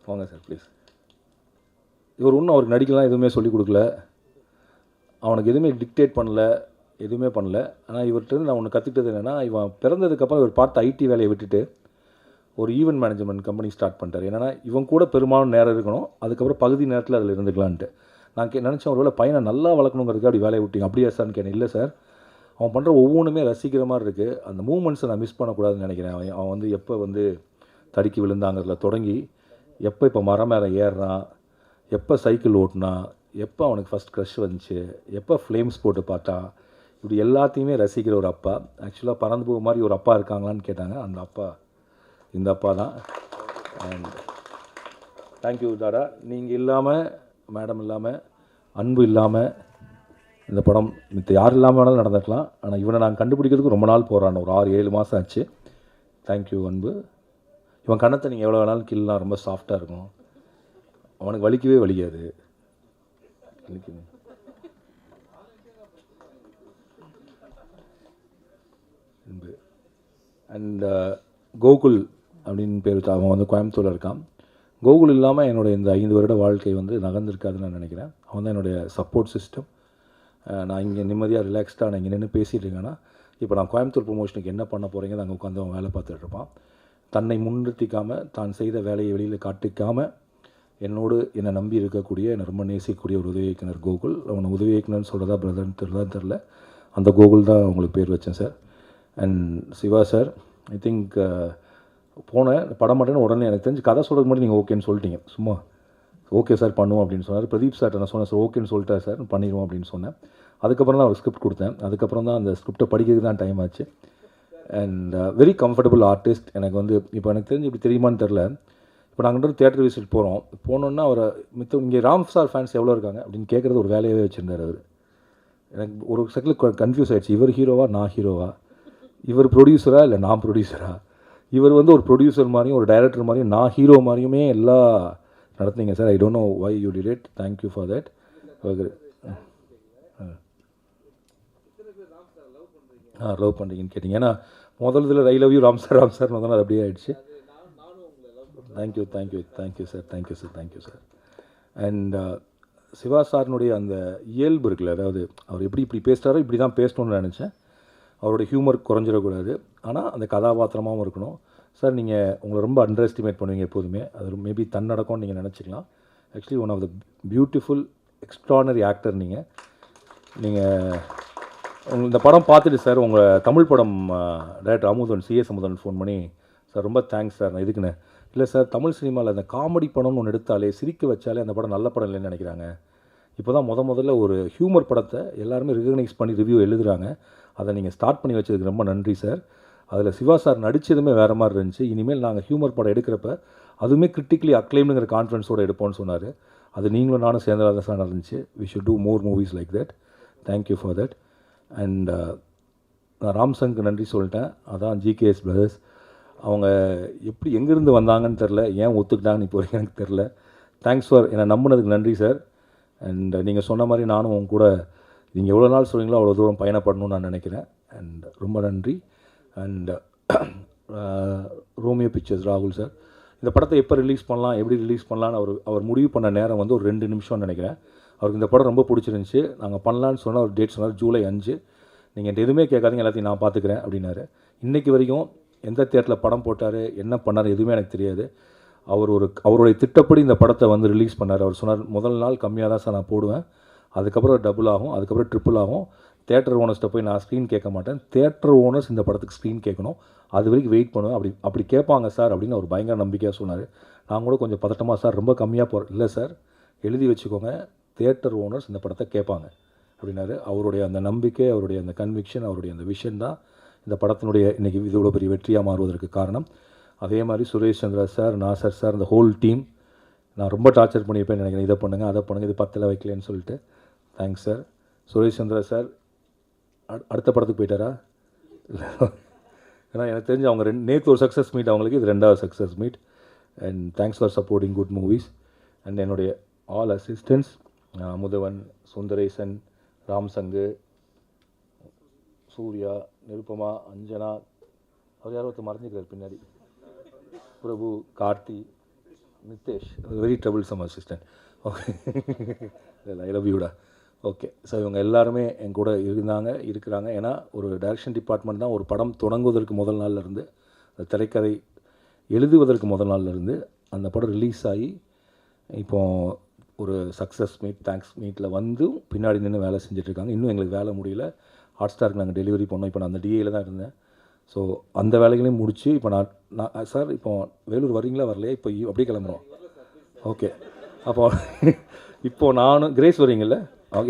வாங்க சார் ப்ளீஸ். இவர் ஒன்றும் அவருக்கு நடிக்கலாம் எதுவுமே சொல்லிக் கொடுக்கல, அவனுக்கு எதுவுமே டிக்டேட் பண்ணல, எதுவுமே பண்ணல. ஆனால் இவர்கிட்ட நான் ஒன்று கற்றுக்கிட்டது என்னென்னா, இவன் பிறந்ததுக்கப்புறம் இவர் பார்த்த ஐடி வேலையை விட்டுட்டு ஒரு ஈவெண்ட் மேனேஜ்மெண்ட் கம்பெனி ஸ்டார்ட் பண்ணிட்டார். என்னென்னா இவன் கூட பெரும்பாலும் நேரம் இருக்கணும், அதுக்கப்புறம் பகுதி நேரத்தில் அதில் இருந்துக்கலான்ட்டு. நான் நினச்சேன் ஒருவேளை பையனை நல்லா வளர்க்கணுங்கிறதுக்கு அப்படி வேலையை விட்டீங்க. அப்படியா சார்னு கேட்டேன். இல்லை சார், அவன் பண்ணுற ஒவ்வொன்றுமே ரசிக்கிற மாதிரி இருக்குது, அந்த மூமெண்ட்ஸை நான் மிஸ் பண்ணக்கூடாதுன்னு நினைக்கிறேன். அவன் வந்து எப்போ வந்து தடுக்கி விழுந்தாங்கிறதுல தொடங்கி, எப்போ இப்போ மரம் மேலே ஏறுறான், எப்போ சைக்கிள் ஓட்டினான், எப்போ அவனுக்கு ஃபஸ்ட் க்ரஷ் வந்துச்சு, எப்போ ஃப்ளேம்ஸ் போட்டு பார்த்தான், இப்படி எல்லாத்தையுமே ரசிக்கிற ஒரு அப்பா. ஆக்சுவலாக பறந்து போக மாதிரி ஒரு அப்பா இருக்காங்களான்னு கேட்டாங்க. அந்த அப்பா இந்த அப்பா தான். அண்ட் தேங்க்யூ தாடா. நீங்கள் இல்லாமல், மேடம் இல்லாமல், அன்பு இல்லாமல் இந்த படம் மித்த யார் இல்லாமல் வேணாலும் நடந்துக்கலாம். ஆனால் இவனை நான் கண்டுபிடிக்கிறதுக்கு ரொம்ப நாள் போகிறான், ஒரு 6-7 மாதம் ஆச்சு. தேங்க்யூ அன்பு. இவன் கண்ணத்தை நீங்கள் எவ்வளோ வேணாலும் கில்லாம், ரொம்ப சாஃப்டாக இருக்கும். அவனுக்கு வலிக்கவே வலிக்காது. அன்பு. அண்ட் கோகுல் அப்படின்னு பேர் வச்சு அவன் வந்து கோயம்புத்தூரில் இருக்கான். கோகுல் இல்லாமல் என்னுடைய இந்த 5 வருட வாழ்க்கை வந்து நகர்ந்திருக்காதுன்னு நான் நினைக்கிறேன். அவன் தான் என்னுடைய சப்போர்ட் சிஸ்டம். நான் இங்கே நிம்மதியாக ரிலாக்ஸ்டாக நான் இங்கே நின்று பேசிகிட்டு இருக்கேன்னா, இப்போ நான் கோயம்புத்தூர் ப்ரொமோஷனுக்கு என்ன பண்ண போகிறீங்க, அங்கே உட்காந்து அவன் வேலை பார்த்துட்டு இருப்பான். தன்னை முன்னிறுத்திக்காமல், தான் செய்த வேலையை வெளியில் காட்டிக்காமல், என்னை நம்பி இருக்கக்கூடிய, என்னை ரொம்ப நேசிக்கக்கூடிய ஒரு உதவி இயக்குனர் கோகுல். அவனை உதவி இயக்குனர்னு சொல்கிறதா பிரதர்ன்னு தெரில. அந்த கோகுல் தான் உங்களுக்கு பேர் வச்சேன் sir. And Siva sir, I think போனேன் படம் மாட்டேன்னு உடனே எனக்கு தெரிஞ்சு கதை சொல்கிறது மட்டும் நீங்கள் ஓகேன்னு சொல்லிட்டீங்க. சும்மா ஓகே சார் பண்ணுவோம் அப்படின்னு சொன்னார். பிரதீப் சார்ட்ட நான் சொன்னேன், சார் ஓகேன்னு சொல்லிட்டார் சார், பண்ணிடுவோம் அப்படின்னு சொன்னேன். அதுக்கப்புறம் தான் ஒரு ஸ்கிரிப்ட் கொடுத்தேன். அதுக்கப்புறம் தான் அந்த ஸ்கிரிப்டை படிக்கிறதுக்கு தான் டைம் ஆச்சு. And very comfortable artist. எனக்கு வந்து இப்போ எனக்கு தெரிஞ்சு இப்படி தெரியுமான்னு தெரில. இப்போ நாங்கள் தியேட்டர் விசிட் போனோன்னா அவரை இங்கே ராம் சார் ஃபேன்ஸ் எவ்வளோ இருக்காங்க அப்படின்னு கேட்குறது ஒரு வேலையாகவே வச்சுருந்தார் அவர். எனக்கு ஒரு செகண்டில் கன்ஃபியூஸ் ஆகிடுச்சு. இவர் ஹீரோவா நான் ஹீரோவா, இவர் ப்ரொடியூசரா இல்லை நான் ப்ரொடியூசரா, இவர் வந்து ஒரு ப்ரொடியூசர் மாதிரியும் ஒரு டைரக்டர் மாதிரியும் நான் ஹீரோ மாதிரியுமே எல்லாம் நடத்துனீங்க sir. I don't know why you did it. Thank you for that. Love பண்ணுறீங்கன்னு கேட்டிங்க. ஏன்னா முதல் இதில் I love you Ram sir அது அப்படியே ஆகிடுச்சு. Thank you sir. அண்ட் சிவா சாரினுடைய அந்த இயல்பு இருக்குல்ல, அதாவது அவர் இப்படி பேசுகிறாரோ இப்படி தான் பேசணும்னு நினச்சேன். அவருடைய ஹியூமர் குறைஞ்சிடக்கூடாது, ஆனால் அந்த கதாபாத்திரமாகவும் இருக்கணும். சார் நீங்கள் உங்களை ரொம்ப அண்டர் எஸ்டிமேட் பண்ணுவீங்க எப்போதுமே. அது மேபி தன்னடக்கம்னு நீங்கள் நினச்சிக்கலாம். Actually one of the beautiful extraordinary actor நீங்கள். இந்த படம் பார்த்துட்டு சார் உங்கள் Tamil Padam director Amudhan CS Amudhan phone பண்ணி, சார் ரொம்ப தேங்க்ஸ் சார், நான் இதுக்குன்னு இல்லை சார், தமிழ் சினிமாவில் அந்த காமெடி படம்னு ஒன்று எடுத்தாலே சிரிக்க வச்சாலே அந்த படம் நல்ல படம் இல்லைன்னு நினைக்கிறாங்க. இப்போ தான் முதல்ல ஒரு ஹியூமர் படத்தை எல்லாருமே ரெகக்னைஸ் பண்ணி ரிவ்யூ எழுதுகிறாங்க. அதை நீங்கள் ஸ்டார்ட் பண்ணி வச்சதுக்கு ரொம்ப நன்றி சார். அதில் சிவா சார் நடித்ததுமே வேறு மாதிரி இருந்துச்சு. இனிமேல் நாங்கள் ஹியூமர் படம் எடுக்கிறப்ப அதுவுமே கிரிட்டிக்கலி அக்ளைம்டுங்கிற கான்ஃபிடன்ஸோடு எடுப்போம்னு சொன்னார். அது நீங்களும் நானும் சேர்ந்ததாக சார் நடந்துச்சு. We should do more movies like that. Thank you for that. And நான் ராம்சங்க்கு நன்றி சொல்லிட்டேன். அதான் ஜிகேஎஸ் பிரதர்ஸ். அவங்க எப்படி எங்கேருந்து வந்தாங்கன்னு தெரில, ஏன் ஒத்துக்கிட்டாங்கன்னு இப்போ வரைக்கும் எனக்கு தெரில. தேங்க்ஸ் ஃபார் என்னை நம்பினதுக்கு நன்றி சார். அண்ட் நீங்கள் சொன்ன மாதிரி நானும் உங்க கூட நீங்கள் எவ்வளோ நாள் சொல்கிறீங்களோ அவ்வளோ தூரம் பயணப்படணும்னு நான் நினைக்கிறேன். அண்ட் ரொம்ப நன்றி. அண்ட் ரோமியோ பிக்சர்ஸ் ராகுல் சார், இந்த படத்தை எப்போ ரிலீஸ் பண்ணலாம், எப்படி ரிலீஸ் பண்ணலான்னு அவர் முடிவு பண்ண நேரம் வந்து ஒரு 2 நிமிஷம்னு நினைக்கிறேன். அவருக்கு இந்த படம் ரொம்ப பிடிச்சிருந்துச்சி. நாங்கள் பண்ணலான்னு சொன்னால் ஒரு டேட் சொன்னார், ஜூலை 5. நீங்கள் எதுவுமே கேட்காதீங்க, எல்லாத்தையும் நான் பார்த்துக்கிறேன் அப்படின்னாரு. இன்றைக்கி வரைக்கும் எந்த தியேட்டரில் படம் போட்டார், என்ன பண்ணார், எதுவுமே எனக்கு தெரியாது. அவருடைய திட்டப்படி இந்த படத்தை வந்து ரிலீஸ் பண்ணார். அவர் சொன்னார், முதல் நாள் கம்மியாக தான் சார் நான் போடுவேன், அதுக்கப்புறம் டபுள் ஆகும், அதுக்கப்புறம் ட்ரிபிள் ஆகும். தியேட்டர் ஓனர்ஸ்ட்டை போய் நான் ஸ்க்ரீன் கேட்க மாட்டேன், தியேட்டர் ஓனர்ஸ் இந்த படத்துக்கு ஸ்க்ரீன் கேட்கணும், அது வரைக்கும் வெயிட் பண்ணுவேன், அப்படி கேட்பாங்க சார் அப்படின்னு அவர் பயங்கர நம்பிக்கையாக சொன்னார். நான் கூட கொஞ்சம் பதட்டமாக, சார் ரொம்ப கம்மியாக போகிறேன். இல்லை சார், எழுதி வச்சுக்கோங்க, தியேட்டர் ஓனர்ஸ் இந்த படத்தை கேட்பாங்க அப்படின்னாரு. அவருடைய அந்த நம்பிக்கை, அவருடைய அந்த கன்விக்ஷன், அவருடைய அந்த விஷன் தான் இந்த படத்தினுடைய இன்றைக்கி இவ்வளோ பெரிய வெற்றியாக மாறுவதற்கு காரணம். அதே மாதிரி சுரேஷ் சந்திரா சார், நாசர் சார், இந்த ஹோல் டீம் நான் ரொம்ப டார்ச்சர் பண்ணியிருப்பேன் நினைக்கிறேன். இதை பண்ணுங்கள், அதை பண்ணுங்கள், இது 10ல் வைக்கலன்னு சொல்லிட்டு. Thanks sir. Suresh Chandra sir அடுத்த படத்துக்கு போயிட்டாரா? ஏன்னா எனக்கு தெரிஞ்சு அவங்க நேற்று ஒரு சக்ஸஸ் மீட், அவங்களுக்கு இது 2வது success meet. And thanks for supporting good movies. And என்னுடைய ஆல் அசிஸ்டன்ட்ஸ், முதவன், சுந்தரேசன், ராம்சங்கு, சூர்யா, நிருப்பமா, அஞ்சனா, அவர் யாரோ ஒருத்தர் மறைஞ்சிக்கிறார் பின்னாடி, Prabhu, Karthi, Nithesh, very troublesome assistant. Okay, இல்லை ஐ லவ் யூடா. ஓகே, ஸோ இவங்க எல்லாருமே என் கூட இருக்கிறாங்க. ஏன்னா ஒரு டைரக்ஷன் டிபார்ட்மெண்ட் தான் ஒரு படம் தொடங்குவதற்கு முதல் நாள்லேருந்து, அந்த திரைக்கதை எழுதுவதற்கு முதல் நாள்லேருந்து, அந்த படம் ரிலீஸ் ஆகி இப்போது ஒரு சக்ஸஸ் மீட், தேங்க்ஸ் மீட்டில் வந்து பின்னாடி நின்று வேலை செஞ்சிட்ருக்காங்க. இன்னும் எங்களுக்கு வேலை முடியல. ஹாட் ஸ்டாருக்கு நாங்கள் டெலிவரி பண்ணோம். இப்போ நான் அந்த டிஏயில் தான் இருந்தேன். ஸோ அந்த வேலைகளையும் முடித்து இப்போ நான் சார் இப்போ வேலூர் வரீங்களா வரலையா? இப்போ அப்படியே கிளம்புறோம். ஓகே, அப்போ இப்போது நானும் கிரேஸ் வரீங்கள்ல,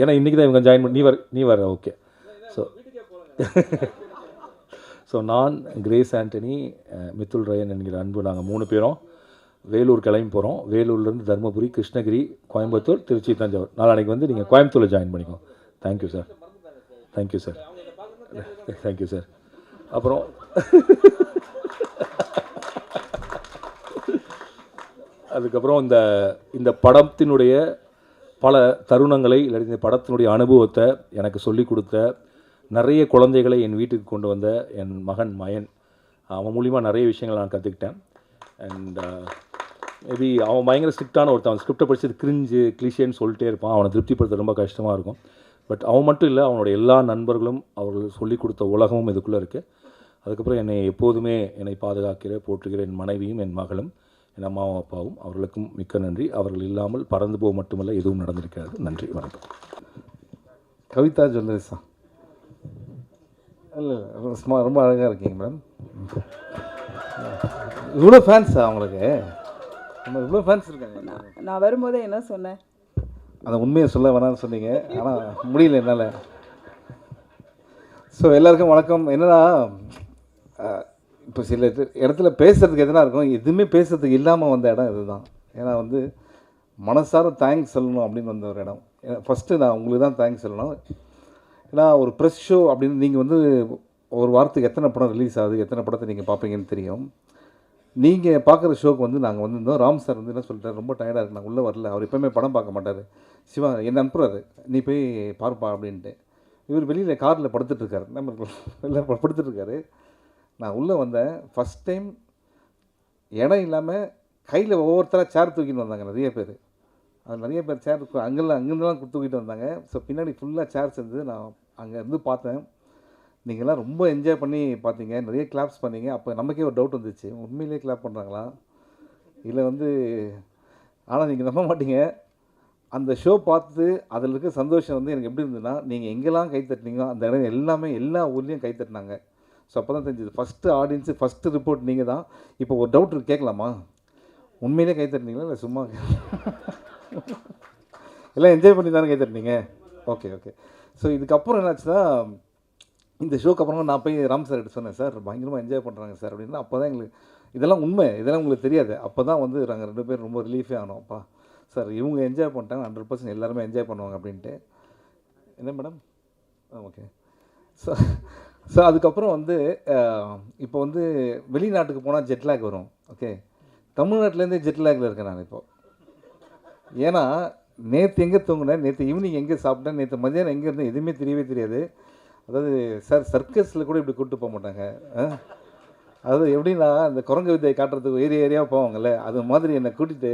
ஏன்னா இன்றைக்கி தான் இவங்க ஜாயின் பண்ணி நீ வர. ஓகே, ஸோ நான், கிரேஸ் ஆண்டனி, மித்துல் ரயன் என்கிற அன்பு, நாங்கள் 3 பேரும் வேலூர் கிளம்பி போகிறோம். வேலூர்லேருந்து தருமபுரி, கிருஷ்ணகிரி, கோயம்புத்தூர், திருச்சி, தஞ்சாவூர். நாளான்னைக்கு வந்து நீங்கள் கோயம்புத்தூரில் ஜாயின் பண்ணிக்கோ. Thank you sir. Thank you sir. Thank you sir. அப்புறம் அதுக்கப்புறம் இந்த படத்தினுடைய பல தருணங்களை இல்லாட்டி இந்த படத்தினுடைய அனுபவத்தை எனக்கு சொல்லிக் கொடுத்த நிறைய குழந்தைகளை என் வீட்டுக்கு கொண்டு வந்த என் மகன் மயன், அவன் மூலிமா நிறைய விஷயங்கள் நான் கற்றுக்கிட்டேன். அண்ட் மேபி அவன் பயங்கர ஸ்ட்ரிக்டான ஒருத்தன். அவன் ஸ்கிரிப்டை படிச்சது கிளிஷேன்னு சொல்லிட்டே இருப்பான். அவனை திருப்திப்படுத்த ரொம்ப கஷ்டமாக இருக்கும். பட் அவன் மட்டும் இல்லை, அவனோட எல்லா நண்பர்களும் அவர்கள் சொல்லிக் கொடுத்த உலகமும் இதுக்குள்ளே இருக்குது. அதுக்கப்புறம் என்னை பாதுகாக்கிற போற்றுகிற என் மனைவியும் என் மகளும் என் அம்மாவும் அப்பாவும், அவர்களுக்கும் மிக்க நன்றி. அவர்கள் இல்லாமல் பறந்து போக மட்டுமல்ல எதுவும் நடந்திருக்காது. நன்றி, வணக்கம். கவிதா ஜுவல்லரிஸா? இல்லை சும்மா ரொம்ப அழகாக இருக்கீங்க மேடம். இவ்வளோ ஃபேன்ஸா அவங்களுக்கு? நம்ம இவ்வளோ ஃபேன்ஸ் இருக்காங்க. நான் வரும்போதே என்ன சொன்னேன்? அந்த உண்மையை சொல்ல வேணாம்னு சொன்னீங்க, ஆனால் முடியல என்னால். ஸோ எல்லாருக்கும் வணக்கம். என்னன்னா இப்போ சில இடத்துல பேசுகிறதுக்கு எதுனா இருக்கும், எதுவுமே பேசுகிறதுக்கு இல்லாமல் வந்த இடம் இதுதான். ஏன்னா வந்து மனசார தேங்க்ஸ் சொல்லணும் அப்படின்னு வந்த ஒரு இடம். ஃபஸ்ட்டு நான் உங்களுக்கு தான் தேங்க்ஸ் சொல்லணும். ஏன்னா ஒரு ப்ரெஸ் ஷோ அப்படின்னு நீங்கள் வந்து ஒரு வாரத்துக்கு எத்தனை படம் ரிலீஸ் ஆகுது, எத்தனை படத்தை நீங்கள் பார்ப்பீங்கன்னு தெரியும். நீங்கள் பார்க்குற ஷோக்கு வந்து நாங்கள் வந்திருந்தோம். ராம் சார் வந்து என்ன சொல்லிட்டார், ரொம்ப டயர்டாக இருக்கு, நான் உள்ளே வரல. அவர் எப்போயுமே படம் பார்க்க மாட்டார். சிவா என்ன அனுப்புறாரு, நீ போய் பார்ப்பா அப்படின்ட்டு. இவர் வெளியில் காரில் படுத்துட்ருக்காரு, நம்ம வெளில படுத்துட்ருக்காரு. நான் உள்ளே வந்தேன். ஃபஸ்ட் டைம் இடம் இல்லாமல் கையில் ஒவ்வொருத்தராக சேர் தூக்கிட்டு வந்தாங்க நிறைய பேர். அது நிறைய பேர் சேர் அங்கேருந்துலாம் தூக்கிட்டு வந்தாங்க. ஸோ பின்னாடி ஃபுல்லாக சேர்ஸ் இருந்து நான் அங்கே இருந்து பார்த்தேன். நீங்கள்லாம் ரொம்ப என்ஜாய் பண்ணி பார்த்தீங்க, நிறைய கிளாப்ஸ் பண்ணீங்க. அப்போ நமக்கே ஒரு டவுட் வந்துச்சு, உண்மையிலே கிளாப் பண்ணுறாங்களா இல்லை வந்து. ஆனால் நீங்கள் நம்ப மாட்டீங்க, அந்த ஷோ பார்த்து அதில் இருக்க சந்தோஷம் வந்து எனக்கு எப்படி இருந்ததுன்னா, நீங்கள் எங்கெல்லாம் கை தட்டினீங்களோ அந்த இடம் எல்லாமே எல்லா ஊர்லேயும் கை தட்டினாங்க. ஸோ அப்போ தான் தெரிஞ்சது, ஃபஸ்ட்டு ஆடியன்ஸு ஃபஸ்ட்டு ரிப்போர்ட் நீங்கள் தான். இப்போ ஒரு டவுட் இருக்கு, கேட்கலாமா? உண்மையிலே கை தட்டினீங்களா இல்லை சும்மா? எல்லாம் என்ஜாய் பண்ணி தானே கை தட்டினீங்க? Okay okay. ஸோ இதுக்கப்புறம் என்னாச்சுன்னா, இந்த ஷோக்கு அப்புறமா நான் போய் ராம் சார் கிட்ட சொன்னேன், சார் பயங்கரமாக என்ஜாய் பண்ணுறாங்க சார் அப்படின்னா. அப்போ தான் எங்களுக்கு இதெல்லாம் உண்மை, இதெல்லாம் உங்களுக்கு தெரியாது. அப்போ தான் வந்து நாங்கள் 2 பேரும் ரொம்ப ரிலீஃபே ஆனோம். அப்பா சார் இவங்க என்ஜாய் பண்ணிட்டாங்க, 100% எல்லாருமே என்ஜாய் பண்ணுவாங்க அப்படின்ட்டு. என்ன மேடம்? ஓகே. ஸோ அதுக்கப்புறம் வந்து இப்போ வந்து வெளிநாட்டுக்கு போனால் ஜெட்லாக் வரும். ஓகே, தமிழ்நாட்டிலேருந்தே ஜெட்லாகில் இருக்கேன் நான் இப்போது. ஏன்னா நேற்று எங்கே தூங்கினேன், நேற்று ஈவினிங் எங்கே சாப்பிட்டேன், நேற்று மதியானம் எங்கே இருந்தேன், எதுவுமே தெரியவே தெரியாது. அதாவது சார் சர்க்கஸில் கூட இப்படி கூப்பிட்டு போக மாட்டாங்க. அதாவது எப்படின்னா இந்த குரங்கு வித்தையை காட்டுறதுக்கு ஏரியாவாக போவாங்கள்ல, அது மாதிரி என்னை கூட்டிகிட்டு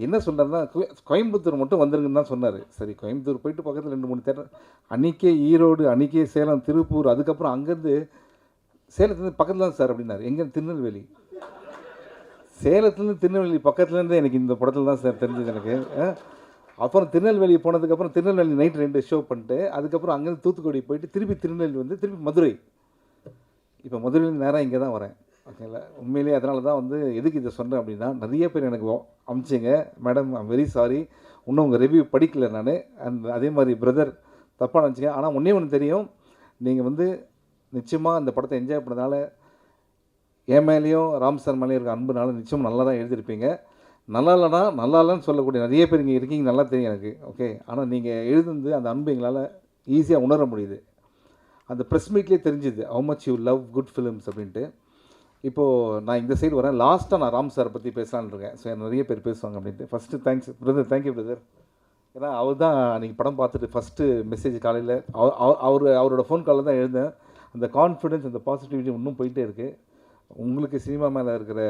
என்ன சொன்னார்னா, கோயம்புத்தூர் மட்டும் வந்துருங்கன்னு தான் சொன்னார். சரி கோயம்புத்தூர் போயிட்டு பக்கத்தில் 2-3 தேட்டர், அன்றைக்கே ஈரோடு, அன்றைக்கே சேலம், திருப்பூர், அதுக்கப்புறம் அங்கேருந்து சேலத்துலேருந்து பக்கத்தில் தான் சார் அப்படின்னாரு. எங்கே? திருநெல்வேலி. சேலத்துலேருந்து திருநெல்வேலி பக்கத்துலேருந்து எனக்கு இந்த படத்தில் தான் சார் தெரிஞ்சது எனக்கு. அப்புறம் திருநெல்வேலி போனதுக்கப்புறம் திருநெல்வேலி நைட் 2 ஷோ பண்ணிட்டு, அதுக்கப்புறம் அங்கேருந்து தூத்துக்குடி போயிட்டு திருப்பி திருநெல்வேலி வந்து திருப்பி மதுரை. இப்போ மதுரையில் நேராக இங்கே தான் வரேன். ஓகேங்களா? உண்மையிலேயே அதனால தான் வந்து எதுக்கு இதை சொன்னேன் அப்படின்னா, நிறைய பேர் எனக்கு அமிச்சிங்க, மேடம் ஐம் வெரி சாரி, இன்னும் உங்கள் ரிவ்யூ படிக்கல நான். அண்ட் அதே மாதிரி பிரதர் தப்பாக நினச்சிங்க. ஆனால் ஒன்று தெரியும், நீங்கள் வந்து நிச்சயமாக இந்த படத்தை என்ஜாய் பண்ணதால் என் மேலேயும் ராம் சார் மேலேயும் இருக்க அன்புனால நிச்சயமாக நல்லா தான் எழுதியிருப்பீங்க. நல்லா இல்லைனா நல்லா இல்லைன்னு சொல்லக்கூடிய நிறைய பேர் இங்கே இருக்கீங்க, நல்லா தெரியும் எனக்கு. ஓகே, ஆனால் நீங்கள் எழுதுந்து அந்த அன்பு எங்களால் ஈஸியாக உணர முடியுது. அந்த ப்ரெஸ் மீட்லேயே தெரிஞ்சுது how much you love good films அப்படின்ட்டு. இப்போது நான் இந்த சைடு வரேன். லாஸ்ட்டாக நான் ராம் சாரை பற்றி பேசலான்னு இருக்கேன். ஸோ நிறைய பேர் பேசுவாங்க அப்படின்ட்டு. First thanks brother, thank you brother. ஏன்னா அவர் தான் அன்றைக்கி படம் பார்த்துட்டு ஃபஸ்ட்டு மெசேஜ் காலையில் அவரோட ஃபோன் காலில் தான் எழுந்தேன். அந்த கான்ஃபிடென்ஸ், அந்த பாசிட்டிவிட்டி இன்னும் போயிட்டே இருக்குது. உங்களுக்கு சினிமா மேலே இருக்கிற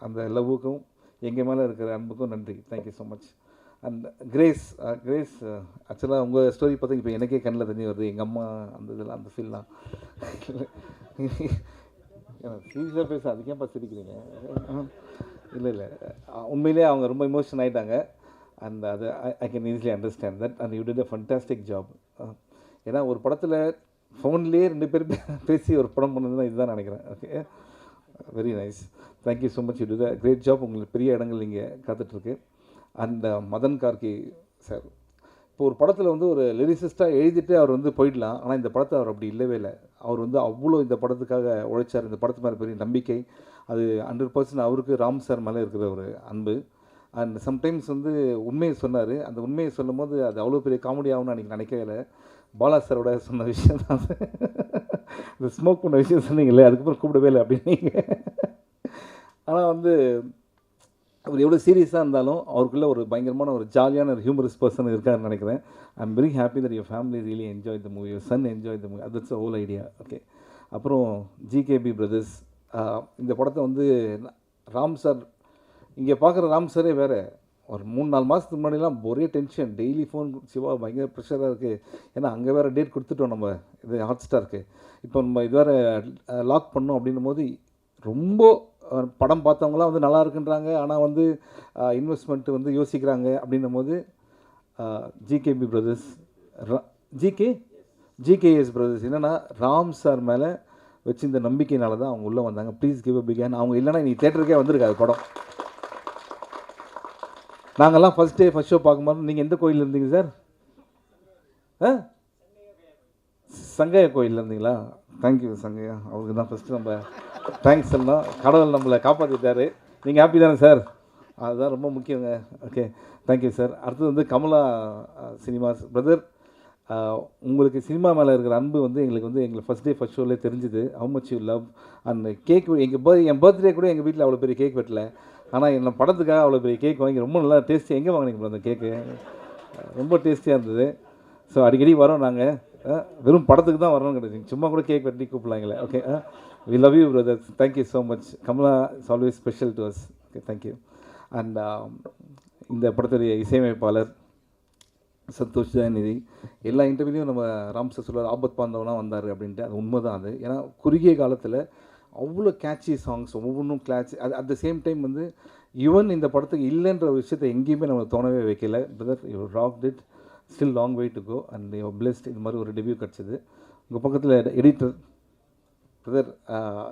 அந்த லவ்வுக்கும் எங்கள் மேலே இருக்கிற அன்புக்கும் நன்றி. Thank you so much. And grace ஆக்சுவலாக உங்கள் ஸ்டோரி பார்த்தா இப்போ எனக்கே கண்ணில் தண்ணி வருது. எங்கள் அம்மா அந்த இதெல்லாம், அந்த ஃபீல்லாம் சீரியஸாக பேச அதுக்கேப்பா சிரிக்கிறீங்க? இல்லை உண்மையிலே அவங்க ரொம்ப இமோஷன் ஆகிட்டாங்க. அண்ட் அது I can easily understand that. And you did a fantastic job. ஏன்னா ஒரு படத்தில் ஃபோன்லேயே 2 பேர் பேசி ஒரு படம் பண்ணதுன்னா இதுதான் நினைக்கிறேன். Okay, very nice. Thank you so much. You did a great job. உங்களுக்கு பெரிய இடங்கள் இங்கே காத்துட்ருக்கு. அண்ட் மதன் கார்கி சார், இப்போ ஒரு படத்தில் வந்து ஒரு லிரிசிஸ்ட்டாக எழுதிட்டு அவர் வந்து போயிடலாம். ஆனால் இந்த படத்தை அவர் அப்படி இல்லவே இல்லை. அவர் வந்து அவ்வளோ இந்த படத்துக்காக உழைச்சார். இந்த படத்து மேலே பெரிய நம்பிக்கை, அது 100% அவருக்கு ராம் சார் மேலே இருக்கிற ஒரு அன்பு. அண்ட் சம்டைம்ஸ் வந்து உண்மையை சொன்னார். அந்த உண்மையை சொல்லும்போது அது அவ்வளோ பெரிய காமெடி ஆகும்னு அன்றைக்கி நினைக்கவே இல்லை. பாலா சாரோட சொன்ன விஷயம் தான் அது. இந்த ஸ்மோக் பண்ண விஷயம் சொன்னீங்களே, அதுக்கப்புறம் கூப்பிடவே இல்லை அப்படின்னீங்க. ஆனால் வந்து அவர் எவ்வளோ சீரியஸாக இருந்தாலும் அவருக்குள்ள ஒரு பயங்கரமான ஒரு ஜாலியான ஒரு ஹியூமரஸ் பர்சன் இருக்காருன்னு நினைக்கிறேன். I am very happy that your family really enjoy the movie, your son enjoy the movie. That's the whole idea. Okay, அப்புறம் ஜிகேபி பிரதர்ஸ். இந்த படத்தை வந்து ராம் சார், இங்கே பார்க்குற ராம் சாரே வேறு. ஒரு 3-4 மாதத்துக்கு முன்னாடிலாம் ஒரே டென்ஷன், டெய்லி ஃபோன் சிவா பயங்கர ப்ரெஷராக இருக்குது. ஏன்னா அங்கே வேறு டேட் கொடுத்துட்டோம் நம்ம, இது ஹாட் ஸ்டாருக்கு. இப்போ நம்ம இது வேறு லாக் பண்ணோம் அப்படின்னும் போது ரொம்ப படம் பார்த்தவங்களாம் வந்து நல்லா இருக்குன்றாங்க. ஆனால் வந்து இன்வெஸ்ட்மெண்ட் வந்து யோசிக்கிறாங்க அப்படின்னும் போது ஜிகேபி பிரதர்ஸ், ஜிகேஎஸ் பிரதர்ஸ் என்னென்னா ராம் சார் மேலே வச்சு இந்த நம்பிக்கையினால தான் அவங்க உள்ளே வந்தாங்க. Please give a big hand. அவங்க இல்லைன்னா நீ தேட்டருக்கே வந்திருக்காது படம். நாங்கள்லாம் ஃபஸ்ட் டே ஃபஸ்ட் ஷோ பார்க்கும்போது, நீங்கள் எந்த கோயிலில் இருந்தீங்க சார்? சங்கையா கோயிலில் இருந்தீங்களா? தேங்க்யூ சங்கையா, அவருக்கு தான் ஃபஸ்ட்டு நம்ம தேங்க்ஸ் எல்லாம். கடவுள் நம்மளை காப்பாற்றிட்டாரு. நீங்கள் ஹாப்பி தானே சார்? அதுதான் ரொம்ப முக்கியங்க. Okay, thank you sir. அடுத்தது வந்து கமலா சினிமாஸ் பிரதர். உங்களுக்கு சினிமா மேலே இருக்கிற அன்பு வந்து எங்களுக்கு ஃபஸ்ட் டே ஃபஸ்ட் ஷோவிலே தெரிஞ்சுது. How much you love. அந்த கேக் என் பர்த்டே கூட எங்கள் வீட்டில் அவ்வளோ பெரிய கேக் வெட்டல. ஆனால் என்ன படத்துக்காக அவ்வளோ பெரிய கேக் வாங்கி ரொம்ப நல்லா டேஸ்டி. எங்கே வாங்கினீங்க ப்ரோ அந்த கேக்கு? ரொம்ப டேஸ்டியாக இருந்தது. ஸோ அடிக்கடி வரோம் நாங்கள். வெறும் படத்துக்கு தான் வரணும் கிடையாது, சும்மா கூட கேக் வெட்டி கூப்பிடலாங்களே. Okay, we love you brothers. Thank you so much. Kamala is always special to us. Okay, thank you. And இந்த படத்துடைய இசையமைப்பாளர் சந்தோஷ் ஜெயநிதி. எல்லா இன்டர்வியூலையும் நம்ம ராம் சார் சொல்லுவார், ஆபத் பாந்தவனாக வந்தார் அப்படின்ட்டு. அது உண்மை தான் அது. ஏன்னா குறுகிய காலத்தில் அவ்வளோ கேட்சி சாங்ஸ், ஒவ்வொன்றும் கேட்சி. அது அட் த சேம் டைம் வந்து ஈவன் இந்த படத்துக்கு இல்லைன்ற ஒரு விஷயத்தை எங்கேயுமே நம்ம தோணவே வைக்கல. Brother, you rocked it. Still long way to go and you blessed. இது மாதிரி ஒரு டெபியூ கிடச்சிது. உங்கள் பக்கத்தில் எடிட்டர் பிரதர்.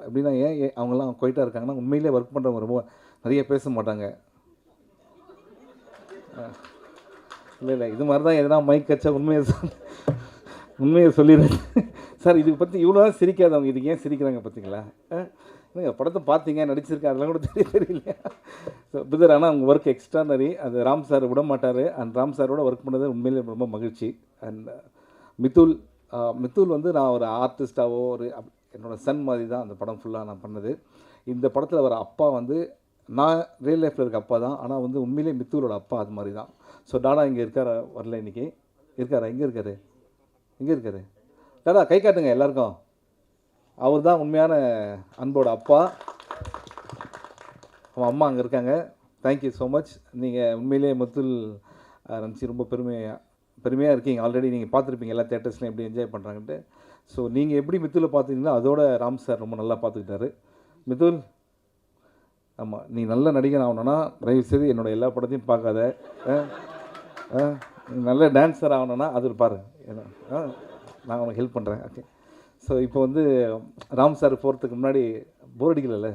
எப்படின்னா ஏன் அவங்கெல்லாம் குவைட்டாக இருக்காங்கன்னா, உண்மையிலே ஒர்க் பண்ணுறவங்க ரொம்ப நிறைய பேச மாட்டாங்க. இல்லை இது மாதிரி தான் எதனா மைக் கச்சா உண்மையை சொல்லிடுறேன் சார். இதுக்கு பற்றி இவ்வளோ தான் சிரிக்காதவங்க இதுக்கு ஏன் சிரிக்கிறாங்க பார்த்தீங்களா? நீங்கள் படத்தை பார்த்தீங்க, நடிச்சிருக்கேன், அதெல்லாம் கூட தெரியலையா? ஸோ பிரதர், ஆனால் அவங்க ஒர்க் எக்ஸ்ட்ரானரி. அது ராம் சார் விட மாட்டார். அண்ட் ராம் சாரோட ஒர்க் பண்ணது உண்மையிலே ரொம்ப மகிழ்ச்சி. அண்ட் மித்துல் வந்து நான் ஒரு ஆர்டிஸ்டாவோ ஒரு என்னோடய சன் மாதிரி தான் அந்த படம் ஃபுல்லாக நான் பண்ணது. இந்த படத்தில் வர அப்பா வந்து நான் ரியல் லைஃப்பில் இருக்க அப்பா தான், ஆனால் வந்து உண்மையிலே மித்துலோட அப்பா அது மாதிரி தான். ஸோ டாடா இங்கே இருக்காரா? வரல இன்றைக்கி. இருக்காரா? எங்கே இருக்காரு? டாடா கை காட்டுங்க எல்லாருக்கும். அவர் தான் உண்மையான அன்போட அப்பா. அவன் அம்மா அங்கே இருக்காங்க. Thank you so much. நீங்கள் உண்மையிலே முத்துல் நினச்சி ரொம்ப பெருமையாக இருக்கீங்க. ஆல்ரெடி நீங்கள் பார்த்துருப்பீங்க எல்லா தேட்டர்ஸ்லையும் எப்படி என்ஜாய் பண்ணுறாங்கன்ட்டு. ஸோ நீங்கள் எப்படி மித்துவில் பார்த்துக்கிங்களோ அதோட ராம் சார் ரொம்ப நல்லா பார்த்துக்கிட்டாரு. மித்துல், ஆமாம், நீ நல்ல நடிகன் ஆகணுன்னா தயவுசெய்து என்னோடய எல்லா படத்தையும் பார்க்காத. நல்ல டான்ஸர் ஆகணுன்னா அது பாரு, நான் உனக்கு ஹெல்ப் பண்ணுறேன். ஓகே, ஸோ இப்போ வந்து ராம் சார் போகிறதுக்கு முன்னாடி போர் அடிக்கல.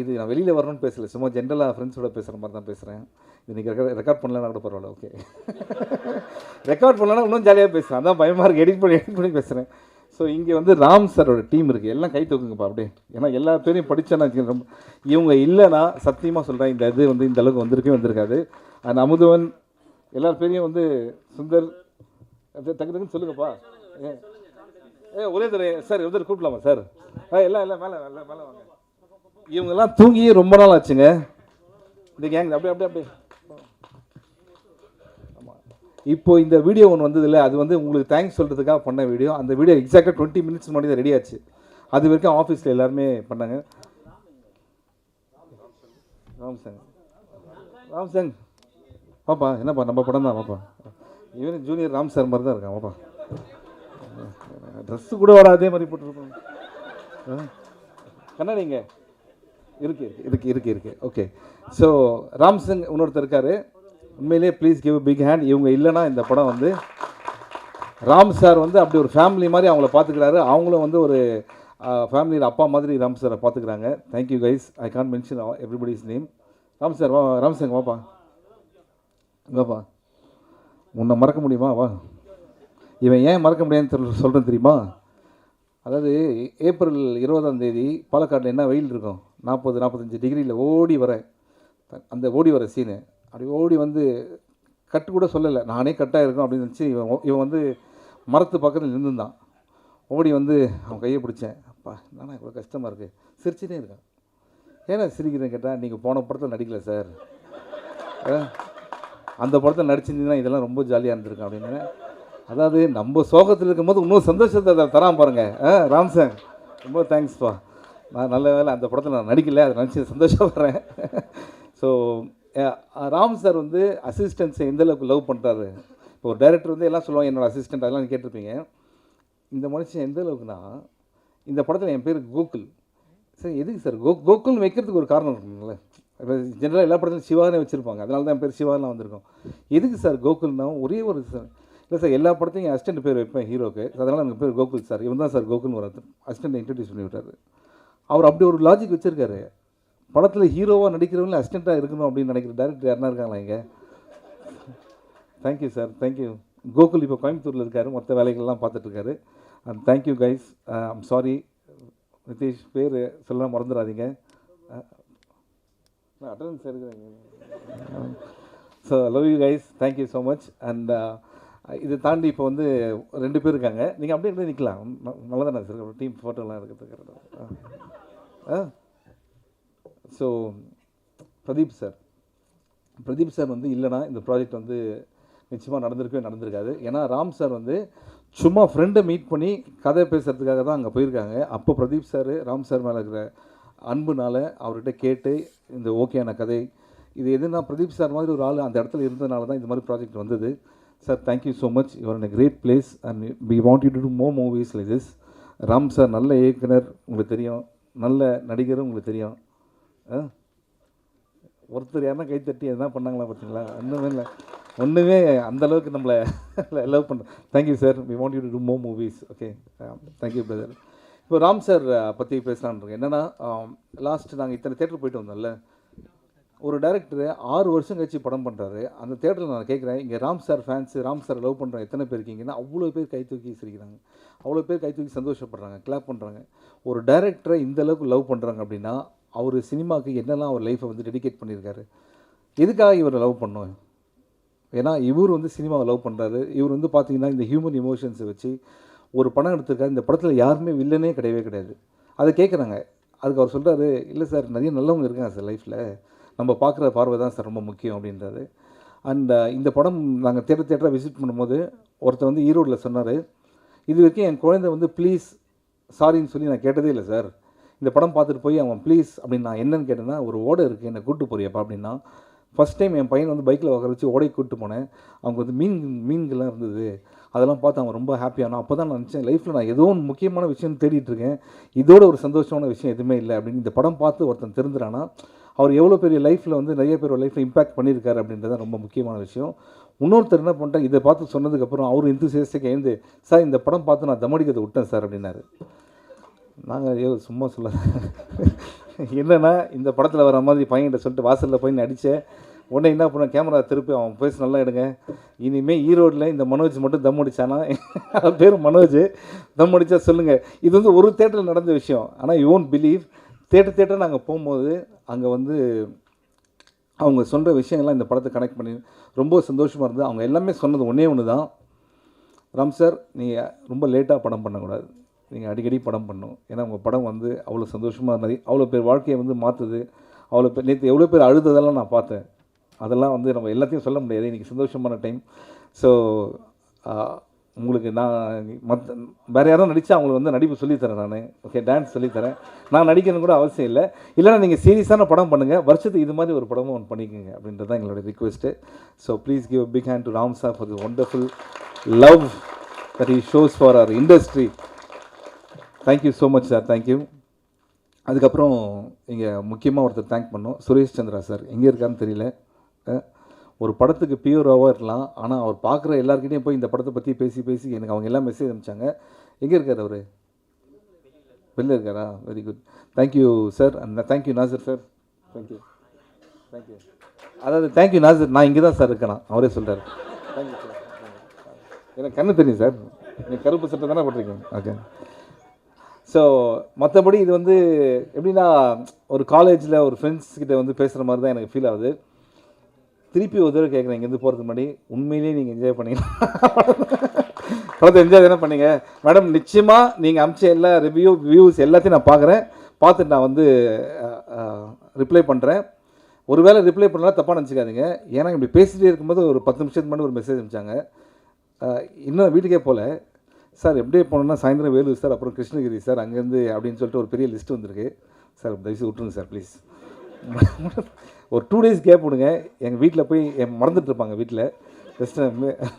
இது நான் வெளியில் வரணும்னு பேசலை, சும்மா ஜென்ரலாக ஃப்ரெண்ட்ஸோட பேசுகிற மாதிரி தான் பேசுகிறேன். இது நீங்கள் ரெக்கார்ட் பண்ணலன்னா கூட பரவாயில்ல. ஓகே, ரெக்கார்ட் பண்ணலன்னா இன்னும் ஜாலியாக பேசுகிறேன். அதான் பயமாக இருக்குது, எடிட் பண்ணி பேசுகிறேன். ஸோ இங்கே வந்து ராம் சாரோட டீம் இருக்குது. எல்லாம் கை தூக்குங்கப்பா அப்படியே. ஏன்னா எல்லா பேரையும் படித்தேன்னா ரொம்ப இவங்க இல்லைன்னா சத்தியமாக சொல்கிறேன் இந்த இது வந்து இந்த அளவுக்கு வந்திருக்காது. அந்த அமுதவன் எல்லார் பேரையும் வந்து சுந்தர் டக்குன்னு சொல்லுங்கப்பா. ஒரே தடவை சார் எவ்வளோ கூப்பிடலாமா சார்? எல்லாம் மேலே வாங்க. இவங்கெல்லாம் தூங்கியே ரொம்ப நாள் ஆச்சுங்க இந்த கேங். அப்படியே ஆமாம். இப்போ இந்த வீடியோ ஒன்று வந்தது இல்லை, அது வந்து உங்களுக்கு தேங்க்ஸ் சொல்கிறதுக்காக பண்ண வீடியோ. அந்த வீடியோ எக்ஸாக்டாக 20 மினிட்ஸ் முன்னாடி தான் ரெடி ஆச்சு. அது வரைக்கும் ஆஃபீஸில் எல்லாருமே பண்ணாங்க. ராம் சார் பாப்பா, என்னப்பா நம்ம படம் தான் பாப்பா. இவன் ஜூனியர் ராம் சார் மாதிரி தான் இருக்கான் பாப்பா. ட்ரெஸ்ஸு கூட வர அதே மாதிரி போட்டுருப்பாங்க. கண்ணாடிங்க இருக்கு. ஓகே, ஸோ ராம் சிங் இன்னொருத்தர் இருக்கார். உண்மையிலே ப்ளீஸ் கிவ் பிக் ஹேண்ட். இவங்க இல்லைன்னா இந்த படம் வந்து ராம் சார் வந்து அப்படி ஒரு ஃபேமிலி மாதிரி அவங்கள பார்த்துக்கிறாரு. அவங்களும் வந்து ஒரு ஃபேமிலியில் அப்பா மாதிரி ராம் சாரை பார்த்துக்கிறாங்க. Thank you guys. I can't mention everybody's name. Ram sir Ram Singh வாப்பா. உன்னை மறக்க முடியுமா வா. இவன் ஏன் மறக்க முடியாதுன்னு சொல்கிறேன் தெரியுமா? அதாவது ஏப்ரல் 20ஆம் தேதி பாலக்காட்டில் என்ன வெயில் இருக்கும், 40-45 டிகிரியில் ஓடி வரேன். அந்த ஓடி வர சீனு அப்படி ஓடி வந்து கட்டு கூட சொல்லலை, நானே கட்டாக இருக்கும் அப்படின்னு நினச்சி இவன் வந்து மரத்து பக்கத்தில் நின்றுந்தான். ஓடி வந்து அவன் கையை பிடிச்சேன். அப்பா நானா இவ்வளோ கஷ்டமாக இருக்குது, சிரிச்சுட்டே இருக்கான். ஏன்னா சிரிக்கிறேன்னு கேட்டால், நீங்கள் போன படத்தில் நடிக்கல சார், அந்த படத்தில் நடிச்சிருந்தீங்கன்னா இதெல்லாம் ரொம்ப ஜாலியாக இருந்திருக்கும் அப்படின்னு. அதாவது நம்ம சோகத்தில் இருக்கும்போது இன்னும் சந்தோஷத்தை தரான் பாருங்கள். ராம் சார் ரொம்ப தேங்க்ஸ்ப்பா. நான் நல்ல வேலை அந்த படத்தில் நான் நடிக்கலை, அதை நினச்சி சந்தோஷப்படுறேன். ஸோ ராம் சார் வந்து அசிஸ்டன்ஸை எந்தளவுக்கு லவ் பண்ணுறாரு. இப்போ ஒரு டைரக்டர் வந்து எல்லாம் சொல்லுவாங்க என்னோடய அசிஸ்டன்ட், அதெல்லாம் நீங்கள் கேட்டிருப்பீங்க. இந்த மனுஷன் எந்த அளவுக்குன்னா, இந்த படத்தில் என் பேர் கோகுல். சார் எதுக்கு சார் கோகுல்னு வைக்கிறதுக்கு ஒரு காரணம் இருக்குங்களே. இப்போ ஜென்ரலாக எல்லா படத்துலையும் சிவானே வச்சுருப்பாங்க, அதனால தான் என் பேர் சிவாலாம் வந்திருக்கும். எதுக்கு சார் கோகுல்னா ஒரே ஒரு சார், இல்லை சார் எல்லா படத்தையும் என் அசிஸ்டன்ட் பேர் வைப்பேன் ஹீரோக்கு, அதனால் எனக்கு பேர் கோகுல் சார். இவன் தான் சார் கோகுல்னு ஒரு அசிஸ்டன்ட் இன்ட்ரடியூஸ் பண்ணி விட்டார். அவர் அப்படி ஒரு லாஜிக் வச்சுருக்காரு. படத்தில் ஹீரோவாக நடிக்கிறவங்களே அசிஸ்டண்ட்டாக இருக்கணும் அப்படின்னு நினைக்கிற டேரக்டர் யாருன்னா இருக்காங்களா இங்கே? Thank you sir, thank you. கோகுல் இப்போ கோயம்புத்தூரில் இருக்கார், மற்ற வேலைகள்லாம் பார்த்துட்ருக்காரு. And thank you guys. I'm sorry Nithish, பேர் சொல்ல மறந்துடாதீங்க. அட்டண்டன்ஸ் எடுக்கிறேங்க. So love you guys, thank you so much. And இதை தாண்டி இப்போ வந்து 2 பேர் இருக்காங்க, நீங்கள் அப்படியே எப்படி நிற்கலாம், நல்லா தானே சார் டீம் ஃபோட்டோலாம் எடுக்கிறதுக்கு. ஸோ பிரதீப் சார் வந்து இல்லைனா இந்த ப்ராஜெக்ட் வந்து நிச்சயமாக நடந்திருக்காது. ஏன்னா ராம் சார் வந்து சும்மா ஃப்ரெண்டை மீட் பண்ணி கதை பேசுகிறதுக்காக தான் அங்கே போயிருக்காங்க. அப்போ பிரதீப் சார் ராம் சார் மேலே இருக்கிற அன்புனால் அவர்கிட்ட கேட்டு இந்த ஓகேயான கதை இது எதுனா பிரதீப் சார் மாதிரி ஒரு ஆள் அந்த இடத்துல இருந்ததுனால தான் இந்த மாதிரி ப்ராஜெக்ட் வந்தது. Sir thank you so much, you're in a great place and we want you to do more movies like this. Ram sir நல்ல இயக்குனர் உங்களுக்கு தெரியும், நல்ல நடிகரும் உங்களுக்கு தெரியும். ஒருத்தர் யாருன்னா கைத்தட்டி எதுனா பண்ணாங்களா பார்த்தீங்களா? ஒன்றுமே அந்தளவுக்கு நம்மளை லவ் பண்ணுறோம். Thank you sir, we want you to do more movies. Okay, thank you brother. இப்போ ராம் சார் பற்றி பேசலான்ருக்கு. என்னென்னா லாஸ்ட் நாங்கள் இத்தனை தேட்டர் போயிட்டு வந்தோம்ல, ஒரு டைரக்டர் 6 வருஷம் கழிச்சு படம் பண்ணுறாரு. அந்த தேட்டரில் நான் கேட்குறேன், இங்கே Ram sir fans, Ram sir love பண்ணுறாங்க எத்தனை பேர் இருக்கீங்கன்னா அவ்வளோ பேர் கை தூக்கி சிரிக்கிறாங்க, அவ்வளோ பேர் கை தூக்கி சந்தோஷப்படுறாங்க, கிளாப் பண்ணுறாங்க. ஒரு டைரக்டரை இந்தளவுக்கு லவ் பண்ணுறாங்க அப்படின்னா அவர் சினிமாவுக்கு என்னெல்லாம் அவர் லைஃப்பை வந்து டெடிகேட் பண்ணியிருக்காரு. எதுக்காக இவரை லவ் பண்ணோம்? ஏன்னா இவர் வந்து சினிமாவை லவ் பண்ணுறாரு. இவர் வந்து பார்த்திங்கன்னா இந்த ஹியூமன் இமோஷன்ஸை வச்சு ஒரு படம் எடுத்திருக்காரு. இந்த படத்தில் யாருமே வில்லனே கிடையாது. அதை கேட்குறாங்க. அதுக்கு அவர் சொல்கிறாரு, இல்லை சார் நிறைய நல்லவங்க இருக்காங்க சார் லைஃப்பில், நம்ம பார்க்குற பார்வை தான் சார் ரொம்ப முக்கியம் அப்படின்றாரு. அண்ட் இந்த படம் நாங்கள் தேட்டராக விசிட் பண்ணும்போது ஒருத்தர் வந்து ஈரோடில் சொன்னார், இது வரைக்கும் என் குழந்தை வந்து ப்ளீஸ் சாரின்னு சொல்லி நான் கேட்டதே இல்லை சார். இந்த படம் பார்த்துட்டு போய் அவன் ப்ளீஸ் அப்படின்னு நான் என்னென்னு கேட்டேன்னா, ஒரு ஓடை இருக்குது என்னை கூப்பிட்டு போறியாப்பா அப்படின்னா. ஃபஸ்ட் டைம் என் பையன் வந்து பைக்கில் உட்கார வச்சு ஓடைக்கு கூப்பிட்டு போனேன். அவங்க வந்து மீன்கள்லாம் இருந்தது, அதெல்லாம் பார்த்து அவன் ரொம்ப ஹாப்பியானான். அப்போ தான் நான் நினச்சேன் லைஃப்பில் நான் ஏதோ ஒன்று முக்கியமான விஷயம் தேடிட்டுருக்கேன், இதோட ஒரு சந்தோஷமான விஷயம் எதுவுமே இல்லை அப்படின்னு. இந்த படம் பார்த்து ஒருத்தன் தெரிஞ்சுறானா அவர் எவ்வளோ பெரிய லைஃப்பில் வந்து நிறைய பேர் லைஃப்பில் இம்பாக்ட் பண்ணியிருக்காரு அப்படின்றது ரொம்ப முக்கியமான விஷயம். இன்னொருத்தர் என்ன பண்ணிட்டேன், இதை பார்த்து சொன்னதுக்கப்புறம் அவர் இன்தூசியாஸ்டிக்காக எழுந்து, சார் இந்த படம் பார்த்து நான் தமடிக்கிறதை விட்டேன் சார் அப்படின்னாரு. நாங்கள் சும்மா சொல்ல என்னென்னா இந்த படத்தில் வர மாதிரி பையன்கிட்ட சொல்லிட்டு வாசலில் போய் நடித்தேன். உடனே என்ன பண்ண, கேமரா திருப்பி அவன் பேசி நல்லா எடுங்க, இனிமேல் ஈரோடில் இந்த மனோஜ் மட்டும் தம் அடித்தானா, அவன் பேர் மனோஜ், தம் அடித்தா சொல்லுங்கள். இது வந்து ஒரு தேட்டரில் நடந்த விஷயம். ஆனால் யூ ஓன்ட் பிலீவ், தேட்டர் நாங்கள் போகும்போது அங்கே வந்து அவங்க சொல்கிற விஷயங்கள்லாம் இந்த படத்தை கனெக்ட் பண்ணி ரொம்ப சந்தோஷமாக இருந்தது. அவங்க எல்லாமே சொன்னது ஒன்று தான், ராம் சார் நீங்கள் ரொம்ப லேட்டாக படம் பண்ணக்கூடாது, நீங்கள் அடிக்கடி படம் பண்ணணும். ஏன்னா உங்கள் படம் வந்து அவ்வளோ சந்தோஷமாக இருந்தது, அவ்வளோ பேர் வாழ்க்கையை வந்து மாற்றுது, அவ்வளோ பேர் நேற்று எவ்வளோ பேர் அழுததெல்லாம் நான் பார்த்தேன். அதெல்லாம் வந்து நம்ம எல்லாத்தையும் சொல்ல முடியாது, இன்றைக்கி சந்தோஷமான டைம். ஸோ உங்களுக்கு நான் வேறு யாரும் நடித்தா அவங்களுக்கு வந்து நடிப்பு சொல்லித்தரேன் நான். ஓகே, டான்ஸ் சொல்லித்தரேன். நான் நடிக்கணும் கூட அவசியம் இல்லை. இல்லைனா நீங்கள் சீரியஸான படம் பண்ணுங்கள், வருஷத்துக்கு இது மாதிரி ஒரு படமும் ஒன்று பண்ணிக்கோங்க அப்படின்றது தான் எங்களுடைய request. So please give a big hand to Ram sir for the wonderful love that he shows for our industry. Thank you so much sir, thank you. அதுக்கப்புறம் இங்கே முக்கியமாக ஒருத்தர் தேங்க் பண்ணோம், சுரேஷ் சந்திரா சார். எங்கே இருக்காருன்னு தெரியல. ஒரு படத்துக்கு பியூராவாக இருக்கலாம், ஆனால் அவர் பார்க்குற எல்லாருக்கிட்டையும் போய் இந்த படத்தை பற்றி பேசி எனக்கு அவங்க எல்லாம் மெசேஜ் அனுப்பிச்சாங்க. எங்கே இருக்கார் அவர்? வெளில இருக்காரா? Very good, thank you sir. And thank you Nassar sir, thank you. அதாவது தேங்க்யூ நாசர், நான் இங்கே தான் சார் இருக்கேன், அவரே சொல்கிறார். Thank you sir. எனக்கு கண்ணு தெரியும் சார், நீங்கள் கருப்பு சட்டை தானே போட்டிருக்கீங்க. ஓகே. ஸோ மற்றபடி இது வந்து எப்படின்னா ஒரு காலேஜில் ஒரு ஃப்ரெண்ட்ஸ் கிட்ட வந்து பேசுகிற மாதிரி தான் எனக்கு ஃபீல் ஆகுது. திருப்பி ஒரு தடவை கேட்குறேன், இங்கேருந்து போகிறதுக்கு முன்னாடி உண்மையிலேயே நீங்கள் என்ஜாய் பண்ணீங்களா? படத்தை என்ஜாய் தானே பண்ணீங்க மேடம்? நிச்சயமாக நீங்கள் அமிச்ச எல்லா வியூஸ் எல்லாத்தையும் நான் பார்க்குறேன். பார்த்துட்டு நான் வந்து ரிப்ளை பண்ணுறேன். ஒருவேளை ரிப்ளை பண்ணலாம் தப்பாக நினச்சிக்காதீங்க. ஏன்னா இப்படி பேசிகிட்டே இருக்கும்போது ஒரு 10 நிமிஷத்துக்கு முன்னாடி ஒரு மெசேஜ் அனுப்பிச்சாங்க. இன்னும் வீட்டுக்கே போகல சார், எப்படியே போனோம்னா சாயந்தரம் வேலூர் சார், அப்புறம் கிருஷ்ணகிரி சார், அங்கேருந்து அப்படின்னு சொல்லிட்டு ஒரு பெரிய லிஸ்ட் வந்திருக்கு சார். தயவுசெய்து விட்டுருங்க சார் ப்ளீஸ். ஒரு 2 days கேப் விடுங்க. எங்கள் வீட்டில் போய் மறந்துட்டு இருப்பாங்க வீட்டில். ஜஸ்ட்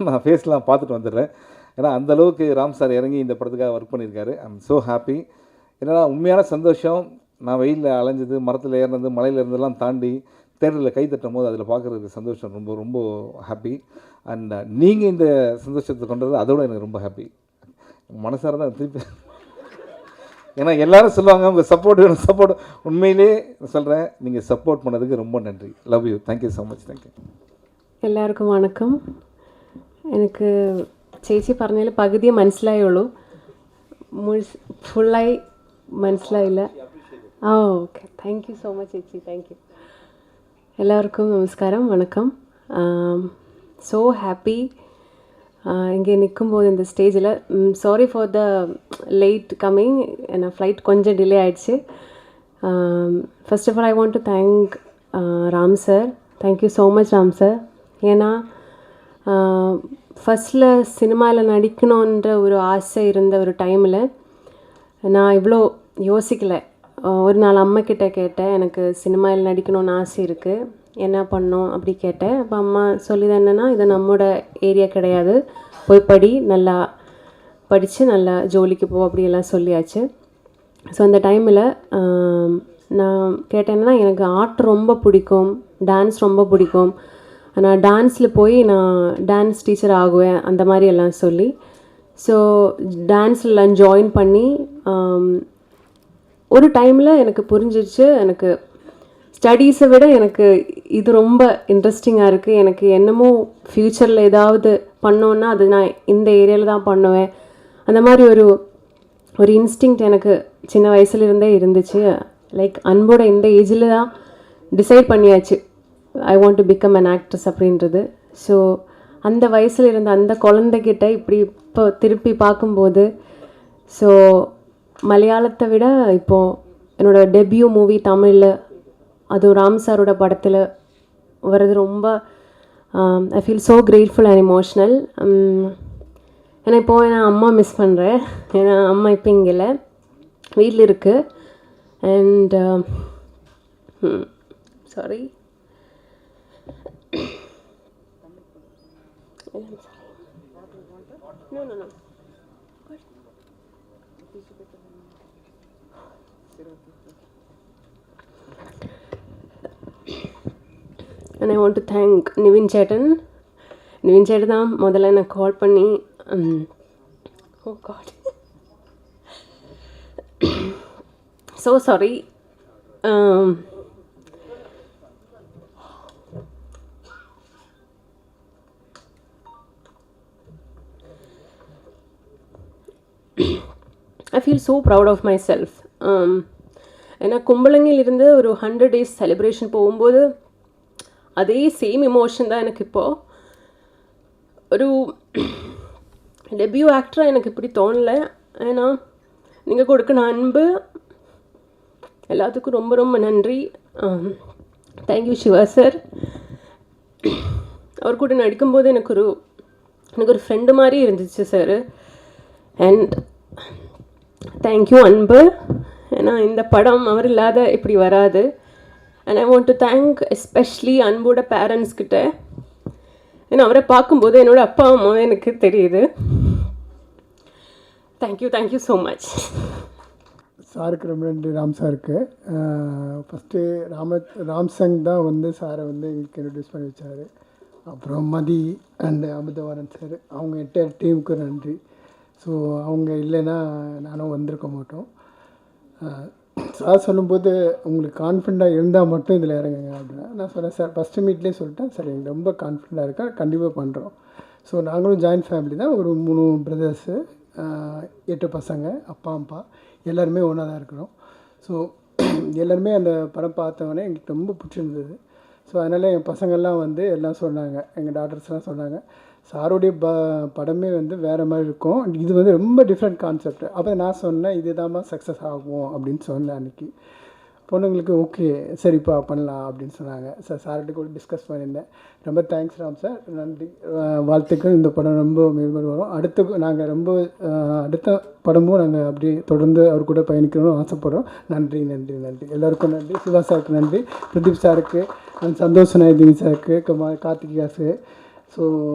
நான் ஃபேஸ்லாம் பார்த்துட்டு வந்துடுறேன். ஏன்னா அந்தளவுக்கு ராம் சார் இறங்கி இந்த படத்துக்காக ஒர்க் பண்ணியிருக்காரு. I am so happy. ஏன்னா உண்மையான சந்தோஷம், நான் வெயிலில் அலைஞ்சது, மரத்தில் ஏறினது, மலையில் இருந்தெல்லாம் தாண்டி தேட்டரில் கை தட்டும் போது அதில் பார்க்குறதுக்கு சந்தோஷம் ரொம்ப ரொம்ப ஹாப்பி. அண்ட் நீங்கள் இந்த சந்தோஷத்தை கொண்டது அதோட எனக்கு ரொம்ப ஹாப்பி. மனசார தான் திருப்பி, ஏன்னா எல்லோரும் சொல்லுவாங்க உங்கள் சப்போர்ட் வேணும், சப்போர்ட். உண்மையிலே சொல்கிறேன், நீங்கள் சப்போர்ட் பண்ணதுக்கு ரொம்ப நன்றி. Love you. Thank you so much. Thank you. എല്ലാവർക്കും വണക്കം. എനിക്ക് ചേച്ചി പറഞ്ഞതിൽ പകുതിയെ മനസ്സിലായുള്ളൂ, ഫുള്ളായി മനസ്സിലായില്ല. ആ okay, thank you so much ചേച്ചി, താങ്ക് യു. എല്ലാവർക്കും നമസ്കാരം, വണക്കം. ஸோ ஹாப்பி இங்கே நிற்கும்போது இந்த ஸ்டேஜில். Sorry for the late coming, ஏன்னா ஃப்ளைட் கொஞ்சம் டிலே ஆகிடுச்சு. First of all I want to thank Ram sir. Thank you so much Ram sir. ஏன்னா ஃபஸ்ட்டில் சினிமாவில் நடிக்கணுன்ற ஒரு ஆசை இருந்த ஒரு டைமில் நான் இவ்வளோ யோசிக்கலை. ஒரு நாள் அம்மாக்கிட்ட கேட்டேன், எனக்கு சினிமாவில் நடிக்கணும்னு ஆசை இருக்குது, என்ன பண்ணோம் அப்படி கேட்டேன். அப்போ அம்மா சொல்லிது என்னென்னா, இது நம்மளோட ஏரியா கிடையாது, போய் படி, நல்லா படித்து நல்லா ஜோலிக்கு போ, அப்படியெல்லாம் சொல்லியாச்சு. ஸோ அந்த டைமில் நான் கேட்டேன்னா, எனக்கு ஆர்ட் ரொம்ப பிடிக்கும், டான்ஸ் ரொம்ப பிடிக்கும், நான் டான்ஸில் போய் நான் டான்ஸ் டீச்சர் ஆகுவேன் அந்த மாதிரி எல்லாம் சொல்லி. ஸோ டான்ஸ்லாம் ஜாயின் பண்ணி ஒரு டைமில் எனக்கு புரிஞ்சிச்சு, எனக்கு ஸ்டடீஸை விட எனக்கு இது ரொம்ப இன்ட்ரெஸ்டிங்காக இருக்குது, எனக்கு என்னமோ ஃப்யூச்சரில் ஏதாவது பண்ணோன்னா அது நான் இந்த ஏரியாவில் தான் பண்ணுவேன். அந்த மாதிரி ஒரு இன்ஸ்டிங்க்ட் எனக்கு சின்ன வயசுலேருந்தே இருந்துச்சு. லைக் அன்போட இந்த ஏஜில் தான் டிசைட் பண்ணியாச்சு, ஐ want to become an actress அப்படின்றது. ஸோ அந்த வயசில் இருந்த அந்த குழந்தைகிட்ட இப்படி இப்போ திருப்பி பார்க்கும்போது, ஸோ மலையாளத்தை விட இப்போது என்னோடய டெபியூ மூவி தமிழில் அதுவும் ராம் சாரோட படத்தில் வர்றது ரொம்ப I feel so grateful and emotional. ஏன்னா இப்போது நான் அம்மா மிஸ் பண்ணுறேன். ஏன்னா அம்மா இப்போ இங்கே இல்லை, வீட்டில் இருக்குது. And sorry, and I want to thank Nivin chettan. Nivin chettan தான் முதல்ல எனக்கு கால் பண்ணி, oh god, so sorry. I feel so proud of myself. ஏன்னா கும்பலங்கிலிருந்து ஒரு 100 days செலிப்ரேஷன் போகும்போது அதே சேம் எமோஷன் தான் எனக்கு இப்போது. ஒரு டெபியூ ஆக்டராக எனக்கு இப்படி தோணலை. ஏன்னா நீங்கள் கொடுக்குற அன்பு எல்லாத்துக்கும் ரொம்ப ரொம்ப நன்றி. Thank you Siva sir. அவர் கூட நடிக்கும்போது எனக்கு ஒரு ஃப்ரெண்டு மாதிரி இருந்துச்சு சார். அண்ட் தேங்க்யூ அன்பு. ஏன்னா இந்த படம் அவர் இல்லாத இப்படி வராது. And I want to thank especially அன்போட பேரண்ட்ஸ் கிட்ட. ஏன்னா அவரை பார்க்கும்போது என்னோடய அப்பா அம்மாவே எனக்கு தெரியுது. Thank you so much. சாருக்கு ரொம்ப நன்றி ராம் சாருக்கு. ஃபஸ்ட்டு ராம் சங் தான் வந்து சாரை வந்து எங்களுக்கு இன்ட்ரடியூஸ் பண்ணி வச்சார். அப்புறம் மதி அண்டு அமுதவாரன் சார், அவங்க என்டையர் டீமுக்கு நன்றி. ஸோ அவங்க இல்லைன்னா நானும் வந்திருக்க மாட்டோம். சார் சொல்லும்போது உங்களுக்கு கான்ஃபிடண்ட்டாக இருந்தால் மட்டும் இதில் இறங்குங்க அப்படின்னா நான் சொன்னேன் சார், ஃபஸ்ட்டு மீட்லேயே சொல்லிட்டேன் சார், எனக்கு ரொம்ப கான்ஃபிடண்ட்டாக இருக்கேன், கண்டிப்பாக பண்ணுறோம். ஸோ நாங்களும் ஜாயின்ட் ஃபேமிலி தான், ஒரு 3 பிரதர்ஸு, 8 பசங்க, அப்பா அம்மா எல்லாருமே ஒன்றா தான் இருக்கிறோம். ஸோ எல்லாருமே அந்த படம் பார்த்தவொடனே எங்களுக்கு ரொம்ப பிடிச்சிருந்தது. ஸோ அதனால் என் பசங்கள்லாம் வந்து எல்லாம் சொன்னாங்க, எங்கள் டாட்டர்ஸ்லாம் சொன்னாங்க, சாருடைய படமே வந்து வேறு மாதிரி இருக்கும், இது வந்து ரொம்ப டிஃப்ரெண்ட் கான்செப்ட். அப்போ நான் சொன்னேன் இதுதாம்மா சக்ஸஸ் ஆகும் அப்படின்னு சொன்னேன். அன்றைக்கி பொண்ணுங்களுக்கு ஓகே சரிப்பா பண்ணலாம் அப்படின்னு சொன்னாங்க. சார்கிட்ட கூட டிஸ்கஸ் பண்ணியிருந்தேன். ரொம்ப தேங்க்ஸ் ராம் சார், நன்றி, வாழ்த்துக்கள். இந்த படம் ரொம்ப மேம்பட்டு வரும். நாங்கள் ரொம்ப அடுத்த படமும் நாங்கள் அப்படியே தொடர்ந்து அவர் கூட பயணிக்கணும்னு ஆசைப்படுறோம். நன்றி நன்றி நன்றி எல்லாருக்கும் நன்றி. சிவா சாருக்கு நன்றி, பிரதீப் சாருக்கு, சந்தோஷ் நாயதினி சாருக்கு, கார்த்திகா சார், ஸோ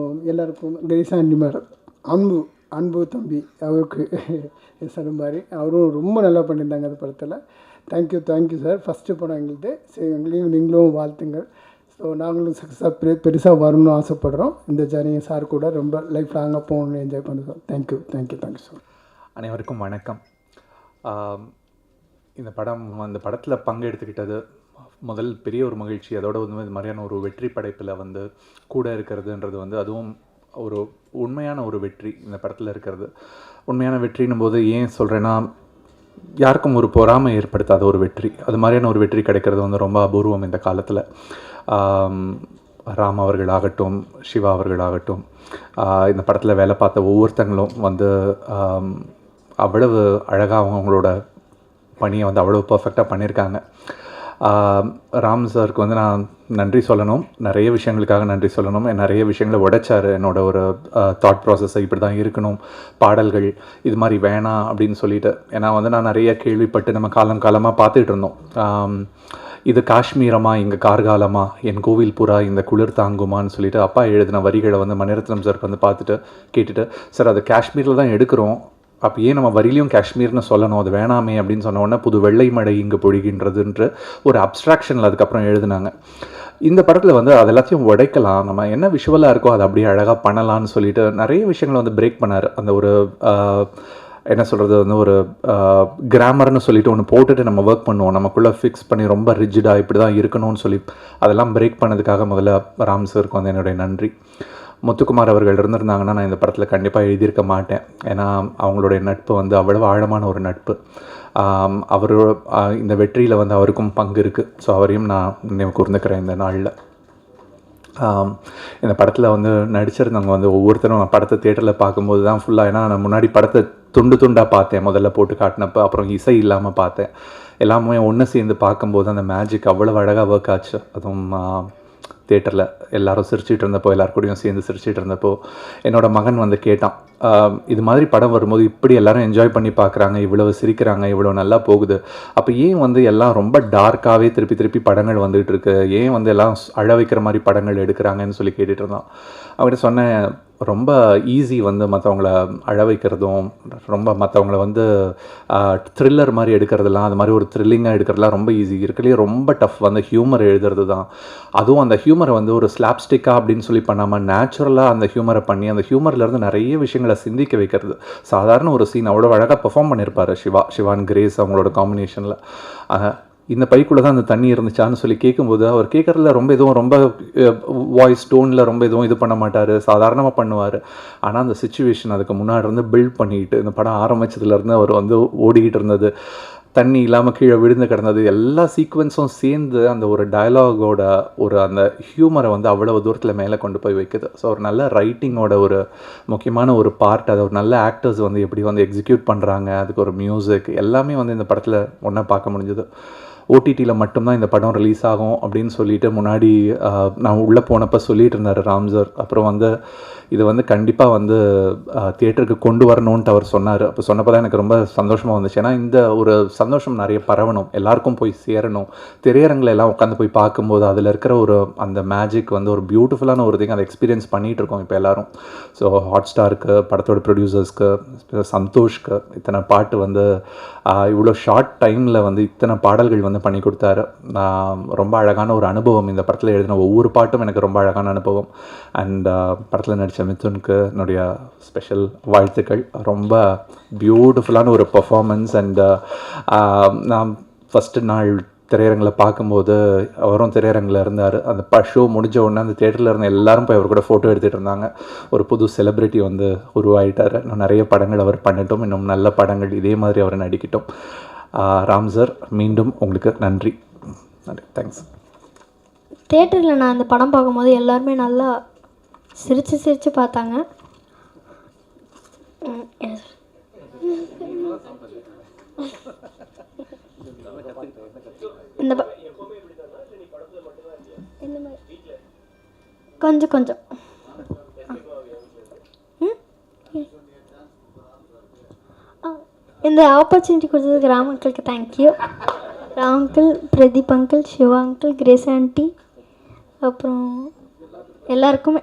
எல்லாருக்கும், கரிசாண்டி மேடம், அன்பு தம்பி அவருக்கு சொன்ன மாதிரி அவரும் ரொம்ப நல்லா பண்ணியிருந்தாங்க அந்த படத்தில். Thank you sir. ஃபஸ்ட்டு படம் எங்களுது. சரி, எங்களையும் நீங்களும் வாழ்த்துங்கள். ஸோ நாங்களும் சக்ஸஸாக பெருசாக வரணும்னு ஆசைப்படுறோம். இந்த ஜர்னியை சார் கூட ரொம்ப லைஃப் லாங்காக போகணுன்னு என்ஜாய் பண்ணுறோம். Thank you sir. அனைவருக்கும் வணக்கம். இந்த படத்தில் பங்கெடுத்துக்கிட்டது முதல் பெரிய ஒரு மகிழ்ச்சி. அதோட வந்து இது மாதிரியான ஒரு வெற்றி படைப்பில் வந்து கூட இருக்கிறதுன்றது வந்து அதுவும் ஒரு உண்மையான ஒரு வெற்றி இந்த படத்தில் இருக்கிறது. உண்மையான வெற்றின்னும் போது ஏன் சொல்கிறேன்னா, யாருக்கும் ஒரு பொறாமை ஏற்படுத்தாத ஒரு வெற்றி, அது மாதிரியான ஒரு வெற்றி கிடைக்கிறது வந்து ரொம்ப அபூர்வம் இந்த காலத்தில். ராம் அவர்களாகட்டும், சிவா அவர்களாகட்டும், இந்த படத்தில் வேலை பார்த்த ஒவ்வொருத்தங்களும் வந்து அவ்வளவு அழகாக அவங்களோட பணியை வந்து அவ்வளோ பர்ஃபெக்டாக பண்ணியிருக்காங்க. ராம் சாருக்கு வந்து நான் நன்றி சொல்லணும், நிறைய விஷயங்களுக்காக நன்றி சொல்லணும். நிறைய விஷயங்களை உடைச்சார், என்னோட ஒரு தாட் ப்ராசஸை, இப்படி தான் இருக்கணும் பாடல்கள், இது மாதிரி வேணாம் அப்படின்னு சொல்லிட்டு. ஏன்னா வந்து நான் நிறைய கேள்விப்பட்டு நம்ம காலமாக பார்த்துட்டு இருந்தோம், இது காஷ்மீரமா இங்கே கார்காலமா, என் கோவில் புறா இந்த குளிர் தாங்குமான்னு சொல்லிட்டு அப்பா எழுதின வரிகளை வந்து மணிரத்னம் சார் வந்து கேட்டுட்டு, சார் அது காஷ்மீரில் தான் எடுக்கிறோம், அப்போ ஏன் நம்ம வரியிலையும் காஷ்மீர்னு சொல்லணும், அது வேணாமே அப்படின்னு சொன்ன உடனே புது வெள்ளை மழை இங்கே பொழிகின்றதுன்ற ஒரு அப்ஸ்ட்ராக்ஷனில் அதுக்கப்புறம் எழுதினாங்க. இந்த படத்தில் வந்து அது எல்லாத்தையும் உடைக்கலாம், நம்ம என்ன விஷுவலாக இருக்கோ அதை அப்படியே அழகாக பண்ணலான்னு சொல்லிட்டு நிறைய விஷயங்களை வந்து பிரேக் பண்ணார். அந்த ஒரு என்ன சொல்கிறது, வந்து ஒரு கிராமர்னு சொல்லிட்டு ஒன்று போட்டுட்டு நம்ம ஒர்க் பண்ணுவோம், நமக்குள்ளே ஃபிக்ஸ் பண்ணி ரொம்ப ரிஜிடாக இப்படி தான் இருக்கணும்னு சொல்லி அதெல்லாம் பிரேக் பண்ணதுக்காக முதல்ல ராம் சாருக்கு வந்து என்னுடைய நன்றி. முத்துக்குமார் அவர்கள் இருந்திருந்தாங்கன்னா நான் இந்த படத்தில் கண்டிப்பாக எழுதியிருக்க மாட்டேன். ஏன்னா அவங்களுடைய நட்பு வந்து அவ்வளவு ஆழமான ஒரு நட்பு. அவர் இந்த வெற்றியில் வந்து அவருக்கும் பங்கு இருக்குது. ஸோ அவரையும் நான் நினைவு கூர்ந்துக்கிறேன் இந்த நாளில். இந்த படத்தில் வந்து நடிச்சிருந்தவங்க வந்து ஒவ்வொருத்தரும் படத்தை தியேட்டரில் பார்க்கும்போது தான் ஃபுல்லாக, ஏன்னா நான் முன்னாடி படத்தை துண்டாக பார்த்தேன் முதல்ல போட்டு காட்டினப்போ, அப்புறம் இசை இல்லாமல் பார்த்தேன். எல்லாமே ஒன்று சேர்ந்து பார்க்கும்போது அந்த மேஜிக் அவ்வளோ அழகாக ஒர்க் ஆச்சு. அதுவும் தியேட்டரில் எல்லோரும் சிரிச்சிட்டு இருந்தப்போ, எல்லாருக்கூடையும் சேர்ந்து சிரிச்சிட்டு இருந்தப்போ என்னோடய மகன் வந்து கேட்டான், இது மாதிரி படம் வரும்போது இப்படி எல்லோரும் என்ஜாய் பண்ணி பார்க்குறாங்க, இவ்வளவு சிரிக்கிறாங்க, இவ்வளோ நல்லா போகுது, அப்போ ஏன் வந்து எல்லாம் ரொம்ப டார்க்காகவே திருப்பி படங்கள் வந்துகிட்டு இருக்கு, ஏன் வந்து எல்லாம் அழ வைக்கிற மாதிரி படங்கள் எடுக்கிறாங்கன்னு சொல்லி கேட்டுட்டு இருந்தான். அவங்ககிட்ட சொன்னேன், ரொம்ப ஈஸி வந்து மற்றவங்கள அழ வைக்கிறதும், ரொம்ப மற்றவங்கள வந்து த்ரில்லர் மாதிரி எடுக்கிறதுலாம், அது மாதிரி ஒரு த்ரில்லிங்காக எடுக்கிறதுலாம் ரொம்ப ஈஸி. இருக்கிறதுலே ரொம்ப டஃப் வந்து ஹியூமர் எழுதுறது தான். அதுவும் அந்த ஹியூமரை வந்து ஒரு ஸ்லாப்ஸ்டிக்காக அப்படின்னு சொல்லி பண்ணாமல் நேச்சுரலாக அந்த ஹியூமரை பண்ணி அந்த ஹியூமர்லேருந்து நிறைய விஷயங்களை சிந்திக்க வைக்கிறது. சாதாரண ஒரு சீன் அவ்வளோ அழகாக பெர்ஃபார்ம் பண்ணியிருப்பார் சிவான் கிரேஸ் அவங்களோட காம்பினேஷனில். இந்த பைக்குள்ளே தான் அந்த தண்ணி இருந்துச்சான்னு சொல்லி கேட்கும்போது அவர் கேட்குறதுல ரொம்ப வாய்ஸ் டோனில் ரொம்ப இது பண்ண மாட்டார், சாதாரணமாக பண்ணுவார். ஆனால் அந்த சிச்சுவேஷன் அதுக்கு முன்னாடி இருந்து பில்ட் பண்ணிக்கிட்டு இந்த படம் ஆரம்பித்ததுலேருந்து அவர் வந்து ஓடிக்கிட்டு இருந்தது, தண்ணி இல்லாமல் கீழே விழுந்து கிடந்தது, எல்லா சீக்வன்ஸும் சேர்ந்து அந்த ஒரு டயலாகோட ஒரு அந்த ஹியூமரை வந்து அவ்வளவு தூரத்தில் மேலே கொண்டு போய் வைக்குது. ஸோ ஒரு நல்ல ரைட்டிங்கோட ஒரு முக்கியமான ஒரு பார்ட், அதை ஒரு நல்ல ஆக்டர்ஸ் வந்து எப்படி வந்து எக்ஸிக்யூட் பண்ணுறாங்க, அதுக்கு ஒரு மியூசிக் எல்லாமே வந்து இந்த படத்தில் ஒன்றா பார்க்க முடிஞ்சது. ஓடிடியில் மட்டும்தான் இந்த படம் ரிலீஸ் ஆகும் அப்படின்னு சொல்லிட்டு முன்னாடி நான் உள்ளே போனப்போ சொல்லிகிட்டு இருந்தார் ராம் சார். அப்புறம் வந்து இது வந்து கண்டிப்பாக வந்து தியேட்டருக்கு கொண்டு வரணுன்ட்டு அவர் சொன்னார். அப்போ சொன்னப்போ தான் எனக்கு ரொம்ப சந்தோஷமாக வந்துச்சு. ஏன்னா இந்த ஒரு சந்தோஷம் நிறைய பரவணும், எல்லாருக்கும் போய் சேரணும். திரையரங்கில் எல்லாம் உட்காந்து போய் பார்க்கும்போது அதில் இருக்கிற ஒரு அந்த மேஜிக் வந்து ஒரு பியூட்டிஃபுல்லான ஒரு திங், அதை எக்ஸ்பீரியன்ஸ் பண்ணிகிட்டு இருக்கோம் இப்போ எல்லோரும். ஸோ ஹாட்ஸ்டாருக்கு, படத்தோட ப்ரொடியூசர்ஸ்க்கு, சந்தோஷ்க்கு இத்தனை பாட்டு வந்து இவ்வளோ ஷார்ட் டைமில் வந்து இத்தனை பாடல்கள் வந்து பண்ணி கொடுத்தாரு. ரொம்ப அழகான ஒரு அனுபவம். இந்த படத்தில் எழுதின ஒவ்வொரு பாட்டும் எனக்கு ரொம்ப அழகான அனுபவம். அண்ட் படத்தில் நடித்த மிதுனுக்கு என்னுடைய ஸ்பெஷல் வாழ்த்துக்கள். ரொம்ப பியூட்டிஃபுல்லான ஒரு பர்ஃபார்மன்ஸ். அண்ட் நான் ஃபஸ்ட்டு நாள் திரையரங்கில் பார்க்கும்போது அவரும் திரையரங்கில் இருந்தார். அந்த ஷோ முடிஞ்ச உடனே அந்த தேட்டரில் இருந்த எல்லாரும் போய் அவர் கூட ஃபோட்டோ எடுத்துகிட்டு இருந்தாங்க. ஒரு புது செலிப்ரிட்டி வந்து உருவாயிட்டார். இன்னும் நிறைய படங்கள் அவர் பண்ணட்டும், இன்னும் நல்ல படங்கள் இதே மாதிரி அவர் நடிக்கட்டும். ராம் சார், மீண்டும் உங்களுக்கு நன்றி. நன்றி, தேங்க்ஸ். தேட்டரில் நான் அந்த படம் பார்க்கும்போது எல்லாருமே நல்லா சிரித்து சிரித்து பார்த்தாங்க. இந்த கொஞ்சம் கொஞ்சம் இந்த ஆப்பர்ச்சுனிட்டி கொடுத்ததுக்கு ராம் அங்கிளுக்கு thank you. Ram uncle, Pradeep uncle, Siva uncle, Grace aunty, அப்புறம் எல்லாருக்குமே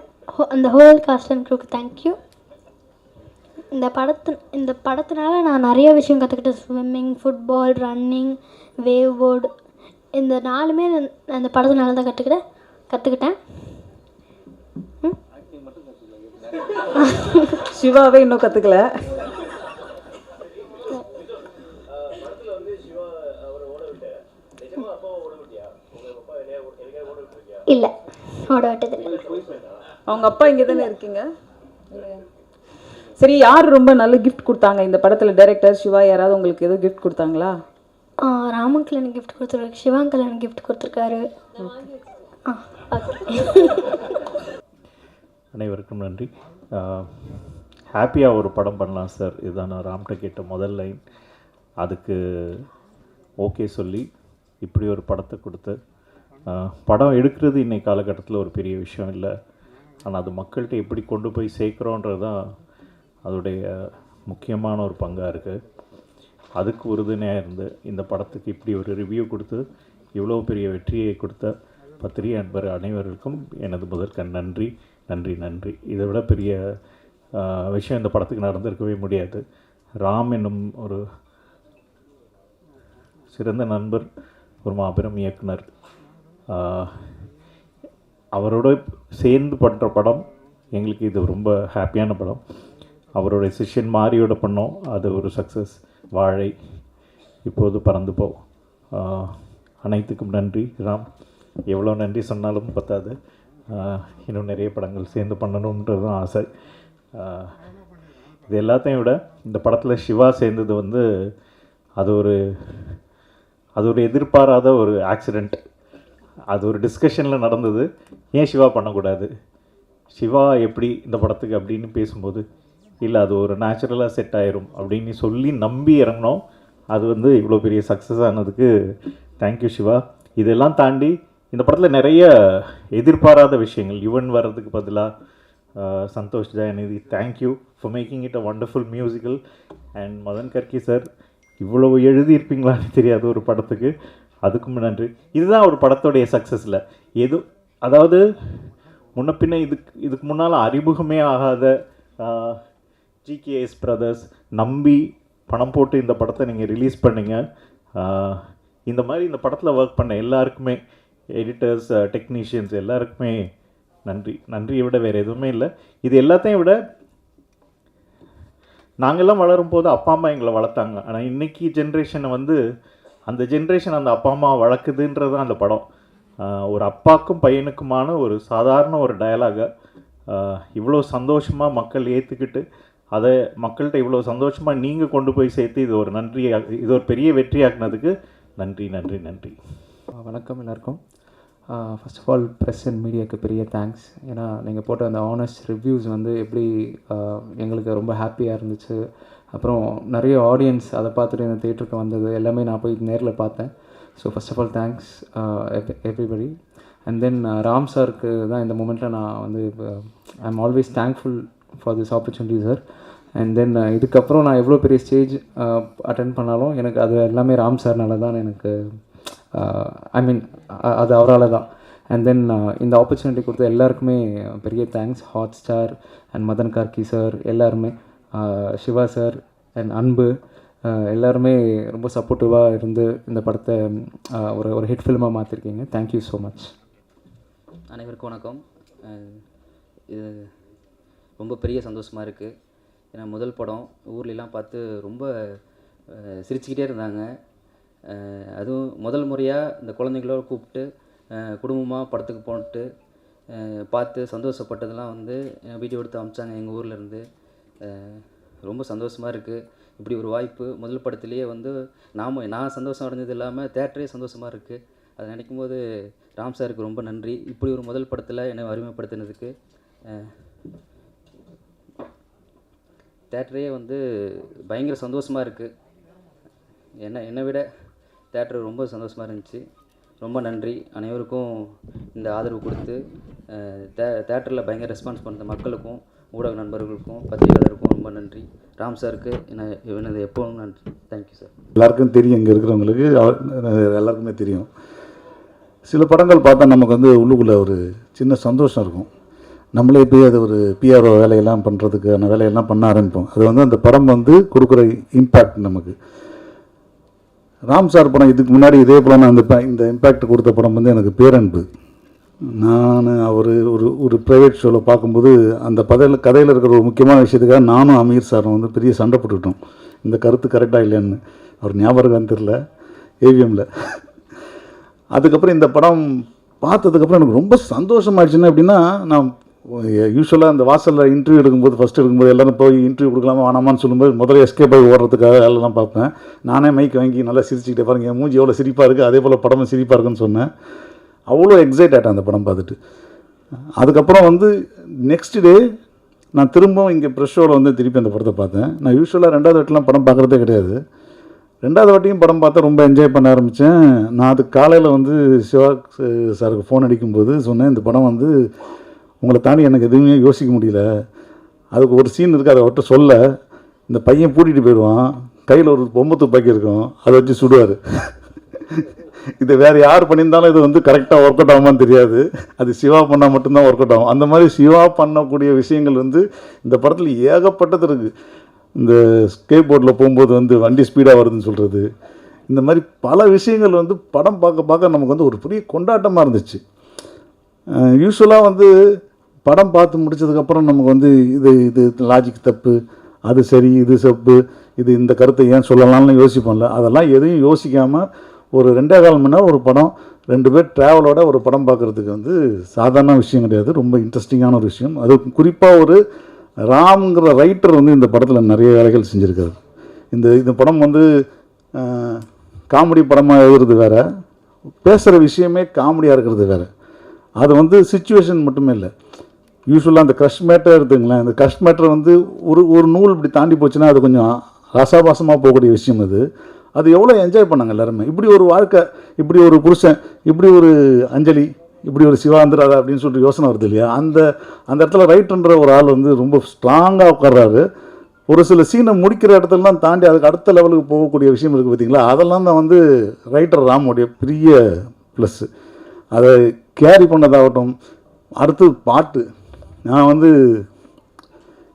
அந்த ஹோல் காஸ்ட் அண்ட் க்ரூக்கு தேங்க்யூ. இந்த படத்தினால நான் நிறைய விஷயம் கற்றுக்கிட்டேன். Swimming, football, running, wave board, இந்த 4மே நான் இந்த படத்தினால தான் கற்றுக்கிட்டேன். சிவாவே இன்னும் கற்றுக்கல. இல்லை, ஓட விட்டதில்லை. அவங்க அப்பா இங்கே தானே இருக்கீங்க. சரி, யார் ரொம்ப நல்ல கிஃப்ட் கொடுத்தாங்க இந்த படத்தில்? டைரக்டர், சிவா, யாராவது உங்களுக்கு எதுவும் கிஃப்ட் கொடுத்தாங்களா? ராமங்கிள் எனக்கு கிஃப்ட் கொடுத்துருக்காரு, சிவாங்கிள் எனக்கு கிஃப்ட் கொடுத்துருக்காரு. அனைவருக்கும் நன்றி. ஹாப்பியாக ஒரு படம் பண்ணலாம் சார், இதுதான் நான் ராம்கிட்ட கேட்ட முதல் லைன். அதுக்கு ஓகே சொல்லி இப்படி ஒரு படத்தை கொடுத்து, படம் எடுக்கிறது இன்றைக்கி காலகட்டத்தில் ஒரு பெரிய விஷயம் இல்லை, ஆனால் அது மக்கள்கிட்ட எப்படி கொண்டு போய் சேர்க்குறோன்றது தான் அதோடைய முக்கியமான ஒரு பங்காக இருக்குது. அதுக்கு உறுதுணையாக இருந்து இந்த படத்துக்கு இப்படி ஒரு ரிவ்யூ கொடுத்து இவ்வளோ பெரிய வெற்றியை கொடுத்த பத்திரிகை அன்பர் அனைவருக்கும் எனது முதற்கண் நன்றி நன்றி நன்றி. இதை விட பெரிய விஷயம் இந்த படத்துக்கு நடந்திருக்கவே முடியாது. ராம் என்னும் ஒரு சிறந்த நண்பர், ஒரு மாபெரும் இயக்குனர், அவரோட சேர்ந்து பண்ணுற படம் எங்களுக்கு இது ரொம்ப ஹாப்பியான படம். அவருடைய சிஷ்யன் மாரியோட பண்ணோம், அது ஒரு சக்ஸஸ். வாழை, இப்போது பறந்து போ. அனைத்துக்கும் நன்றி ராம். எவ்வளோ நன்றி சொன்னாலும் பத்தாது. இன்னும் நிறைய படங்கள் சேர்ந்து பண்ணணுன்றது தான் ஆசை. இது எல்லாத்தையும் விட இந்த படத்தில் சிவா சேர்ந்தது வந்து அது ஒரு எதிர்பாராத ஒரு ஆக்சிடெண்ட். அது ஒரு டிஸ்கஷனில் நடந்தது. ஏன் சிவா பண்ணக்கூடாது, சிவா எப்படி இந்த படத்துக்கு அப்படின்னு பேசும்போது, இல்லை அது ஒரு நேச்சுரலாக செட் ஆயிரும் அப்படின்னு சொல்லி நம்பி இறங்கினோம். அது வந்து இவ்வளோ பெரிய சக்ஸஸ் ஆனதுக்கு தேங்க்யூ சிவா. இதெல்லாம் தாண்டி இந்த படத்தில் நிறைய எதிர்பாராத விஷயங்கள், யுவன் வர்றதுக்கு பதிலாக Santhosh Jayanidhi, thank you for making it a wonderful musical. And Madhan Karky sir, இவ்வளோ எழுதியிருப்பீங்களான்னு தெரியாது ஒரு படத்துக்கு, அதுக்கும் நன்றி. இதுதான் ஒரு படத்தோடைய சக்ஸஸில் அதாவது முன்ன பின்ன இதுக்கு முன்னால் அறிமுகமே ஆகாத GKS பிரதர்ஸ் நம்பி பணம் போட்டு இந்த படத்தை நீங்கள் ரிலீஸ் பண்ணிங்க. இந்த மாதிரி இந்த படத்தில் ஒர்க் பண்ண எல்லாருக்குமே, எடிட்டர்ஸ், டெக்னீஷியன்ஸ் எல்லாருக்குமே நன்றி. நன்றியை விட வேறு எதுவுமே இல்லை. இது எல்லாத்தையும் விட நாங்கள்லாம் வளரும் போது அப்பா அம்மா எங்களை வளர்த்தாங்க. ஆனால் இன்றைக்கி ஜென்ரேஷனை வந்து அந்த ஜென்ரேஷன் அந்த அப்பா அம்மா வளர்க்குதுன்றது தான் அந்த படம். ஒரு அப்பாவுக்கும் பையனுக்குமான ஒரு சாதாரண ஒரு டயலாகை இவ்வளோ சந்தோஷமாக மக்கள் ஏற்றுக்கிட்டு அதை மக்கள்கிட்ட இவ்வளோ சந்தோஷமாக நீங்கள் கொண்டு போய் சேர்த்து இது ஒரு பெரிய வெற்றியாக்குனதுக்கு நன்றி நன்றி நன்றி. வணக்கம் எல்லாருக்கும். First of all press and மீடியாவுக்கு பெரிய தேங்க்ஸ். ஏன்னா நீங்கள் போட்ட அந்த ஆனஸ்ட் ரிவ்யூஸ் வந்து எப்படி எங்களுக்கு ரொம்ப ஹாப்பியாக இருந்துச்சு. அப்புறம் நிறைய ஆடியன்ஸ் அதை பார்த்துட்டு இந்த தேட்டருக்கு வந்தது எல்லாமே நான் போய் நேரில் பார்த்தேன். So first of all thanks everybody. And then Ram சாருக்கு தான் இந்த மூமெண்ட்டில் நான் வந்து I am always thankful for this opportunity sir. And then இதுக்கப்புறம் நான் எவ்வளோ பெரிய ஸ்டேஜ் அட்டென்ட் பண்ணாலும் எனக்கு அது எல்லாமே ராம் சார்னால தான் எனக்கு ஐ மீன் அது அவரால் தான். அண்ட் தென் இந்த ஆப்பர்ச்சுனிட்டி கொடுத்த எல்லாருக்குமே பெரிய thanks. Hotstar and Madhan Karky sir, எல்லாருமே, சிவா சார் அண்ட் அன்பு, எல்லாருமே ரொம்ப சப்போர்ட்டிவாக இருந்து இந்த படத்தை ஒரு ஹிட் ஃபில்மாக மாற்றிருக்கீங்க. Thank you so much. அனைவருக்கும் வணக்கம். இது ரொம்ப பெரிய சந்தோஷமாக இருக்குது. ஏன்னா முதல் படம் ஊர்லெலாம் பார்த்து ரொம்ப சிரிச்சுக்கிட்டே இருந்தாங்க. அதுவும் முதல் முறையாக இந்த குழந்தைங்களோட கூப்பிட்டு குடும்பமாக படத்துக்கு போட்டு பார்த்து சந்தோஷப்பட்டதெல்லாம் வந்து வீடியோ எடுத்து அனுப்பிச்சாங்க எங்கள் ஊர்லேருந்து. ரொம்ப சந்தோஷமாக இருக்குது. இப்படி ஒரு வாய்ப்பு முதல் படத்துலேயே வந்து நான் சந்தோஷம் அடைஞ்சது இல்லாமல் தேட்டரே சந்தோஷமாக இருக்குது. அதை நினைக்கும் போது ராம் சாருக்கு ரொம்ப நன்றி. இப்படி ஒரு முதல் படத்தில் என்னை அறிமுகப்படுத்தினதுக்கு. தேட்டரே வந்து பயங்கர சந்தோஷமாக இருக்குது. என்னை விட தேட்டர் ரொம்ப சந்தோஷமாக இருந்துச்சு. ரொம்ப நன்றி அனைவருக்கும் இந்த ஆதரவு கொடுத்து தேட்டரில் பயங்கர ரெஸ்பான்ஸ் பண்ணுற மக்களுக்கும் ஊடக நண்பர்களுக்கும் பத்திரிகையாளருக்கும் ரொம்ப நன்றி. ராம் சாருக்கு எனது எப்போவும் நன்றி. Thank you sir. எல்லாருக்கும் தெரியும், இங்கே இருக்கிறவங்களுக்கு எல்லாருக்குமே தெரியும். சில படங்கள் பார்த்தா நமக்கு வந்து உள்ளுக்குள்ளே ஒரு சின்ன சந்தோஷம் இருக்கும். நம்மளே போய் அது ஒரு பிஆர்ஓ வேலையெல்லாம் பண்ணுறதுக்கான வேலையெல்லாம் பண்ண ஆரம்பிப்போம். அது வந்து அந்த படம் வந்து கொடுக்குற இம்பேக்ட் நமக்கு. ராம் சார் படம் இதுக்கு முன்னாடி இதே போல் நான் இந்த இம்பேக்ட் கொடுத்த படம் வந்து எனக்கு பேரன்பு. நான் அவர் ஒரு ப்ரைவேட் ஷோவில் பார்க்கும்போது அந்த கதையில் இருக்கிற ஒரு முக்கியமான விஷயத்துக்காக நானும் அமீர் சாரும் வந்து பெரிய சண்டை போட்டுக்கிட்டோம். இந்த கருத்து கரெக்டாக இல்லைன்னு. அவர் ஞாபகம் இருக்கான்னு தெரில, ஏவிஎம்மில். அதுக்கப்புறம் இந்த படம் பார்த்ததுக்கப்புறம் எனக்கு ரொம்ப சந்தோஷமாயிடுச்சுன்னா எப்படின்னா, நான் யூஸ்வலாக அந்த வாசலில் இன்டர்வியூ ஃபஸ்ட்டு எடுக்கும்போது எல்லோரும் போய் இன்டர்வியூ கொடுக்கலாமா வேணாமான்னு சொல்லும்போது முதல்ல எஸ்கேப் ஆகி ஓடுறதுக்காக எல்லாம் பார்ப்பேன். நானே மைக் வாங்கி நல்லா சிரிச்சுக்கிட்டே பாருங்கள், என் மூஞ்சி எவ்வளோ சிரிப்பாக இருக்குது, அதே போல் படமும் சிரிப்பாக இருக்குன்னு சொன்னேன். அவ்வளோ எக்ஸைட் ஆகிட்டேன் அந்த படம் பார்த்துட்டு. அதுக்கப்புறம் வந்து நெக்ஸ்ட் டே நான் திரும்பவும் இங்கே ப்ரெஷ் ஷோவில் வந்து திருப்பி அந்த படத்தை பார்த்தேன். நான் யூஸ்வலாக 2வது வாட்டிலாம் படம் பார்க்குறதே கிடையாது. 2வது வாட்டியும் படம் பார்த்தா ரொம்ப என்ஜாய் பண்ண ஆரம்பித்தேன். நான் அது காலையில் வந்து சிவா சாருக்கு ஃபோன் அடிக்கும்போது சொன்னேன், இந்த படம் வந்து உங்களை தாண்டி எனக்கு எதுவுமே யோசிக்க முடியல. அதுக்கு ஒரு சீன் இருக்குது, அதை அவர்கிட்ட சொல்ல. இந்த பையன் பூட்டிகிட்டு போயிடுவான், கையில் ஒரு பொம்மை துப்பாக்கி இருக்கும், அதை வச்சு சுடுவார். இது வேறு யார் பண்ணியிருந்தாலும் இது வந்து கரெக்டாக ஒர்க் அவுட் ஆகுமான்னு தெரியாது. அது சிவா பண்ணால் மட்டும்தான் ஒர்க் அவுட் ஆகும். அந்த மாதிரி சிவா பண்ணக்கூடிய விஷயங்கள் வந்து இந்த படத்தில் ஏகப்பட்டது இருக்குது. இந்த ஸ்கேட் போர்டில் போகும்போது வந்து வண்டி ஸ்பீடாக வருதுன்னு சொல்கிறது, இந்த மாதிரி பல விஷயங்கள் வந்து படம் பார்க்க நமக்கு வந்து ஒரு பெரிய கொண்டாட்டமாக இருந்துச்சு. யூஸ்வலாக வந்து படம் பார்த்து முடித்ததுக்கப்புறம் நமக்கு வந்து இது லாஜிக் தப்பு, அது சரி, இது தப்பு, இது இந்த கருத்தை ஏன் சொல்லலாம்னு யோசிப்போம்ல. அதெல்லாம் எதையும் யோசிக்காமல் ஒரு 2.25 மணி நேரம் ஒரு படம், 2 பேர் ட்ராவலோட ஒரு படம் பார்க்குறதுக்கு வந்து சாதாரண விஷயம் கிடையாது. ரொம்ப இன்ட்ரெஸ்டிங்கான ஒரு விஷயம். அது குறிப்பாக ஒரு ராம்ங்கிற ரைட்டர் வந்து இந்த படத்தில் நிறைய வேலைகள் செஞ்சுருக்காரு. இந்த படம் வந்து காமெடி படமாக எழுதுறது வேறு, பேசுகிற விஷயமே காமெடியாக இருக்கிறது வேறு. அது வந்து சிச்சுவேஷன் மட்டுமே இல்லை. யூஸ்வலாக அந்த க்ரஷ் மேட்டர் எடுத்துங்களேன். இந்த க்ரஷ் மேட்டர் வந்து ஒரு நூல் இப்படி தாண்டி போச்சுன்னா அது கொஞ்சம் ரசாபாசமாக போகக்கூடிய விஷயம். அது எவ்வளோ என்ஜாய் பண்ணாங்க எல்லாருமே. இப்படி ஒரு வாழ்க்கை, இப்படி ஒரு புருஷன், இப்படி ஒரு அஞ்சலி, இப்படி ஒரு சிவாந்திராதா அப்படின்னு சொல்லிட்டு யோசனை வருது இல்லையா. அந்த இடத்துல ரைட்டர்ன்ற ஒரு ஆள் வந்து ரொம்ப ஸ்ட்ராங்காக உட்கார்றாரு. ஒரு சில சீனை முடிக்கிற இடத்துலலாம் தாண்டி அதுக்கு அடுத்த லெவலுக்கு போகக்கூடிய விஷயம் இருக்குது பார்த்தீங்களா. அதெல்லாம் தான் வந்து ரைட்டர் ராமுடைய பெரிய ப்ளஸ்ஸு. அதை கேரி பண்ணதாகட்டும். அடுத்து பாட்டு, நான் வந்து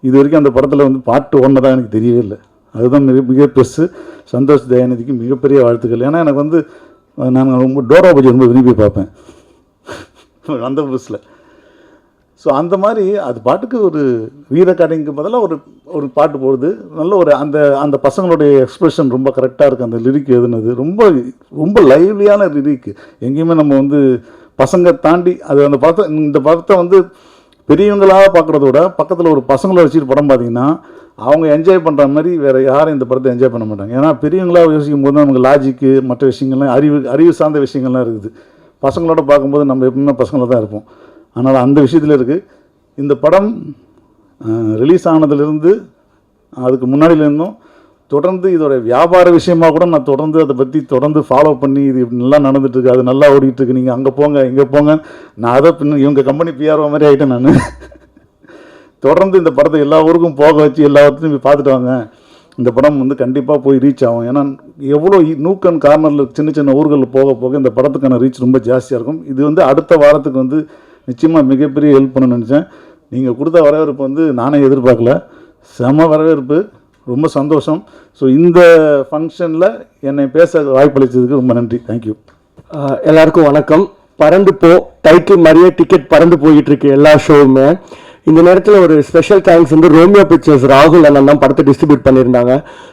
இது வரைக்கும் அந்த படத்தில் வந்து பாட்டு ஒன்றதான் எனக்கு தெரியவே இல்லை. அதுதான் மிக ப்ளஸ்ஸு. சந்தோஷ் தயாநிதிக்கு மிகப்பெரிய வாழ்த்துக்கள். ஏன்னா எனக்கு வந்து நான் ரொம்ப டோரா பூஜை ரொம்ப விரும்பி பார்ப்பேன் அந்த புதுசில். ஸோ அந்த மாதிரி அது பாட்டுக்கு ஒரு வீரக்காடிங்கு பதிலாக ஒரு பாட்டு போடுது. நல்ல ஒரு அந்த பசங்களுடைய எக்ஸ்ப்ரெஷன் ரொம்ப கரெக்டாக இருக்குது. அந்த லிரிக் எழுதுனது ரொம்ப ரொம்ப லைவ்லியான லிரிக். எங்கேயுமே நம்ம வந்து பசங்க தாண்டி அது இந்த படத்தை வந்து பெரியவங்களாக பார்க்குறத விட பக்கத்தில் ஒரு பசங்களை வச்சுட்டு படம் பார்த்தீங்கன்னா அவங்க என்ஜாய் பண்ணுற மாதிரி வேறு யாரும் இந்த படத்தை என்ஜாய் பண்ண மாட்டாங்க. ஏன்னா பெரியவங்களாக யோசிக்கும் போது நமக்கு லாஜிக்கு மற்ற விஷயங்கள்லாம் அறிவு சார்ந்த விஷயங்கள்லாம் இருக்குது. பசங்களோட பார்க்கும்போது நம்ம எப்பவுமே பசங்கள தான் இருப்போம். அதனால் அந்த விஷயத்தில் இருக்குது. இந்த படம் ரிலீஸ் ஆனதுலேருந்து அதுக்கு முன்னாடியிலேருந்தும் தொடர்ந்து இதோட வியாபார விஷயமாக கூட நான் தொடர்ந்து அதை பற்றி தொடர்ந்து ஃபாலோ பண்ணி இது நல்லா நடந்துட்டுருக்கு, அது நல்லா ஓடிட்டுருக்கு, நீங்கள் அங்கே போங்க இங்கே போங்க. நான் அதை இவங்க கம்பெனி பிஆர்ஓ மாதிரி ஆகிட்டேன். நான் தொடர்ந்து இந்த படத்தை எல்லா ஊருக்கும் போக வச்சு எல்லாத்தையும் போய் பார்த்துட்டு வாங்க. இந்த படம் வந்து கண்டிப்பாக போய் ரீச் ஆகும். ஏன்னா எவ்வளோ நூக்கன் கார்னரில் சின்ன சின்ன ஊர்களில் போக இந்த படத்துக்கான ரீச் ரொம்ப ஜாஸ்தியாக இருக்கும். இது வந்து அடுத்த வாரத்துக்கு வந்து நிச்சயமாக மிகப்பெரிய ஹெல்ப் பண்ண நினச்சேன். நீங்கள் கொடுத்த வரவேற்பு வந்து நானே எதிர்பார்க்கல. செம வரவேற்பு, ரொம்ப சந்தோஷம். ஸோ இந்த ஃபங்க்ஷனில் என்னை பேச வாய்ப்பளித்ததுக்கு ரொம்ப நன்றி. தேங்க்யூ. எல்லாருக்கும் வணக்கம். பறந்து போ டைட்டில் மாதிரியே டிக்கெட் பறந்து போயிட்டுருக்கு எல்லா ஷோவுமே. இந்த நேரத்தில் ஒரு ஸ்பெஷல் தேங்க்ஸ் வந்து ரோமியோ பிக்சர்ஸ் ராகுல் அண்ணன் தான் படத்தை டிஸ்ட்ரிபியூட் பண்ணியிருந்தாங்க.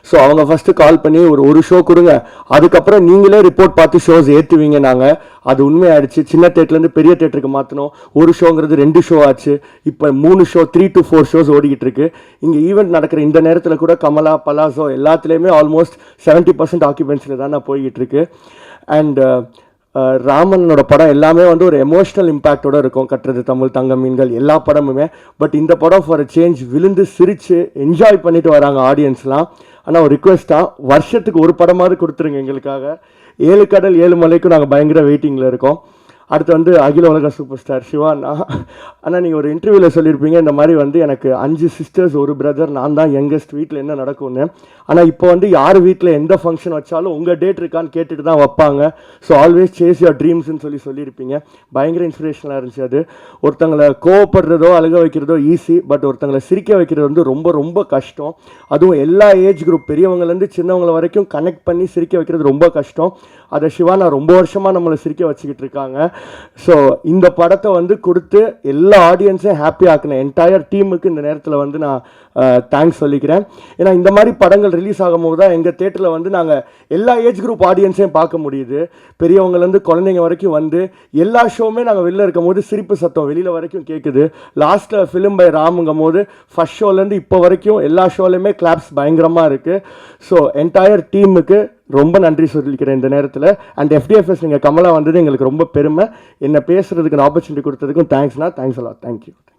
ஸோ அவங்க ஃபஸ்ட்டு கால் பண்ணி ஒரு ஷோ கொடுங்க, அதுக்கப்புறம் நீங்களே ரிப்போர்ட் பார்த்து ஷோஸ் ஏற்றுவீங்க. நாங்கள் அது உண்மையாயிடுச்சு. சின்ன தேட்டர்லேருந்து பெரிய தேட்டருக்கு மாற்றினோம். ஒரு ஷோங்கிறது 2 ஷோ ஆச்சு. இப்போ 3 ஷோ 3 to 4 ஷோஸ் ஓடிக்கிட்டு இருக்கு. இங்கே ஈவெண்ட் நடக்கிற இந்த நேரத்தில் கூட கமலா பலாசோ எல்லாத்துலேயுமே ஆல்மோஸ்ட் 70% ஆக்குபென்சியில் தான் போய்கிட்டு இருக்கு. அண்ட் ராமனோட படம் எல்லாமே வந்து ஒரு எமோஷ்னல் இம்பேக்டோட இருக்கும். கட்டுறது தமிழ், தங்க மீன்கள் எல்லா படமுமே. பட் இந்த படம் ஃபார் சேஞ்ச் விழுந்து சிரித்து என்ஜாய் பண்ணிட்டு வராங்க ஆடியன்ஸ்லாம். ஆனால் ஒரு ரிக்வெஸ்ட்டாக வருஷத்துக்கு ஒரு படமாவது கொடுத்துருங்க எங்களுக்காக. 7 கடல் 7 மலைக்கும் நாங்கள் பயங்கர வெயிட்டிங்கில் இருக்கோம். அடுத்து வந்து அகில உலக சூப்பர் ஸ்டார் சிவானா. ஆனால் நீங்கள் ஒரு இன்டர்வியூவில் சொல்லியிருப்பீங்க இந்த மாதிரி வந்து எனக்கு 5 சிஸ்டர்ஸ் 1 பிரதர், நான் தான் யங்கஸ்ட், வீட்டில் என்ன நடக்கும்னு. ஆனால் இப்போ வந்து யார் வீட்டில் எந்த ஃபங்க்ஷன் வச்சாலும் உங்கள் டேட் இருக்கான்னு கேட்டுட்டு தான் வைப்பாங்க. ஸோ ஆல்வேஸ் சேஸ் யுவர் ட்ரீம்ஸ்ன்னு சொல்லியிருப்பீங்க. பயங்கர இன்ஸ்பிரேஷனாக இருந்துச்சு. அது ஒருத்தங்களை கோவப்படுறதோ அழுக வைக்கிறதோ ஈஸி, பட் ஒருத்தங்களை சிரிக்க வைக்கிறது வந்து ரொம்ப ரொம்ப கஷ்டம். அதுவும் எல்லா ஏஜ் குரூப் பெரியவங்கலேருந்து சின்னவங்களை வரைக்கும் கனெக்ட் பண்ணி சிரிக்க வைக்கிறது ரொம்ப கஷ்டம். அதை சிவானா ரொம்ப வருஷமாக நம்மளை சிரிக்க வச்சுக்கிட்டு இருக்காங்க. ஸோ இந்த படத்தை வந்து கொடுத்து எல்லா ஆடியன்ஸையும் ஹாப்பி ஆக்கின என்டையர் டீமுக்கு இந்த நேரத்தில் வந்து நான் தேங்க்ஸ் சொல்லிக்கிறேன். ஏன்னா இந்த மாதிரி படங்கள் ரிலீஸ் ஆகும்போது தான் எங்கள் தேட்டரில் வந்து நாங்கள் எல்லா ஏஜ் குரூப் ஆடியன்ஸையும் பார்க்க முடியுது. பெரியவங்கலேருந்து குழந்தைங்க வரைக்கும் வந்து எல்லா ஷோவுமே நாங்கள் வெளில இருக்கும் போது சிரிப்பு சத்தம் வெளியில் வரைக்கும் கேட்குது. லாஸ்ட்டில் ஃபிலிம் பை ராமுங்கும் போது ஃபஸ்ட் ஷோலேருந்து இப்போ வரைக்கும் எல்லா ஷோலையுமே கிளாப்ஸ் பயங்கரமாக இருக்குது. ஸோ என்டையர் டீமுக்கு ரொம்ப நன்றி சொல்லிக்கிறேன் இந்த நேரத்தில். அண்ட் FDFS நீங்கள் கமலா வந்தது எங்களுக்கு ரொம்ப பெருமை. என்னை பேசுகிறதுக்கு ஆப்பர்ச்சுனிட்டி கொடுத்ததுக்கும் தேங்க்ஸ்னா தேங்க்ஸ் அலாட். தேங்க்யூ.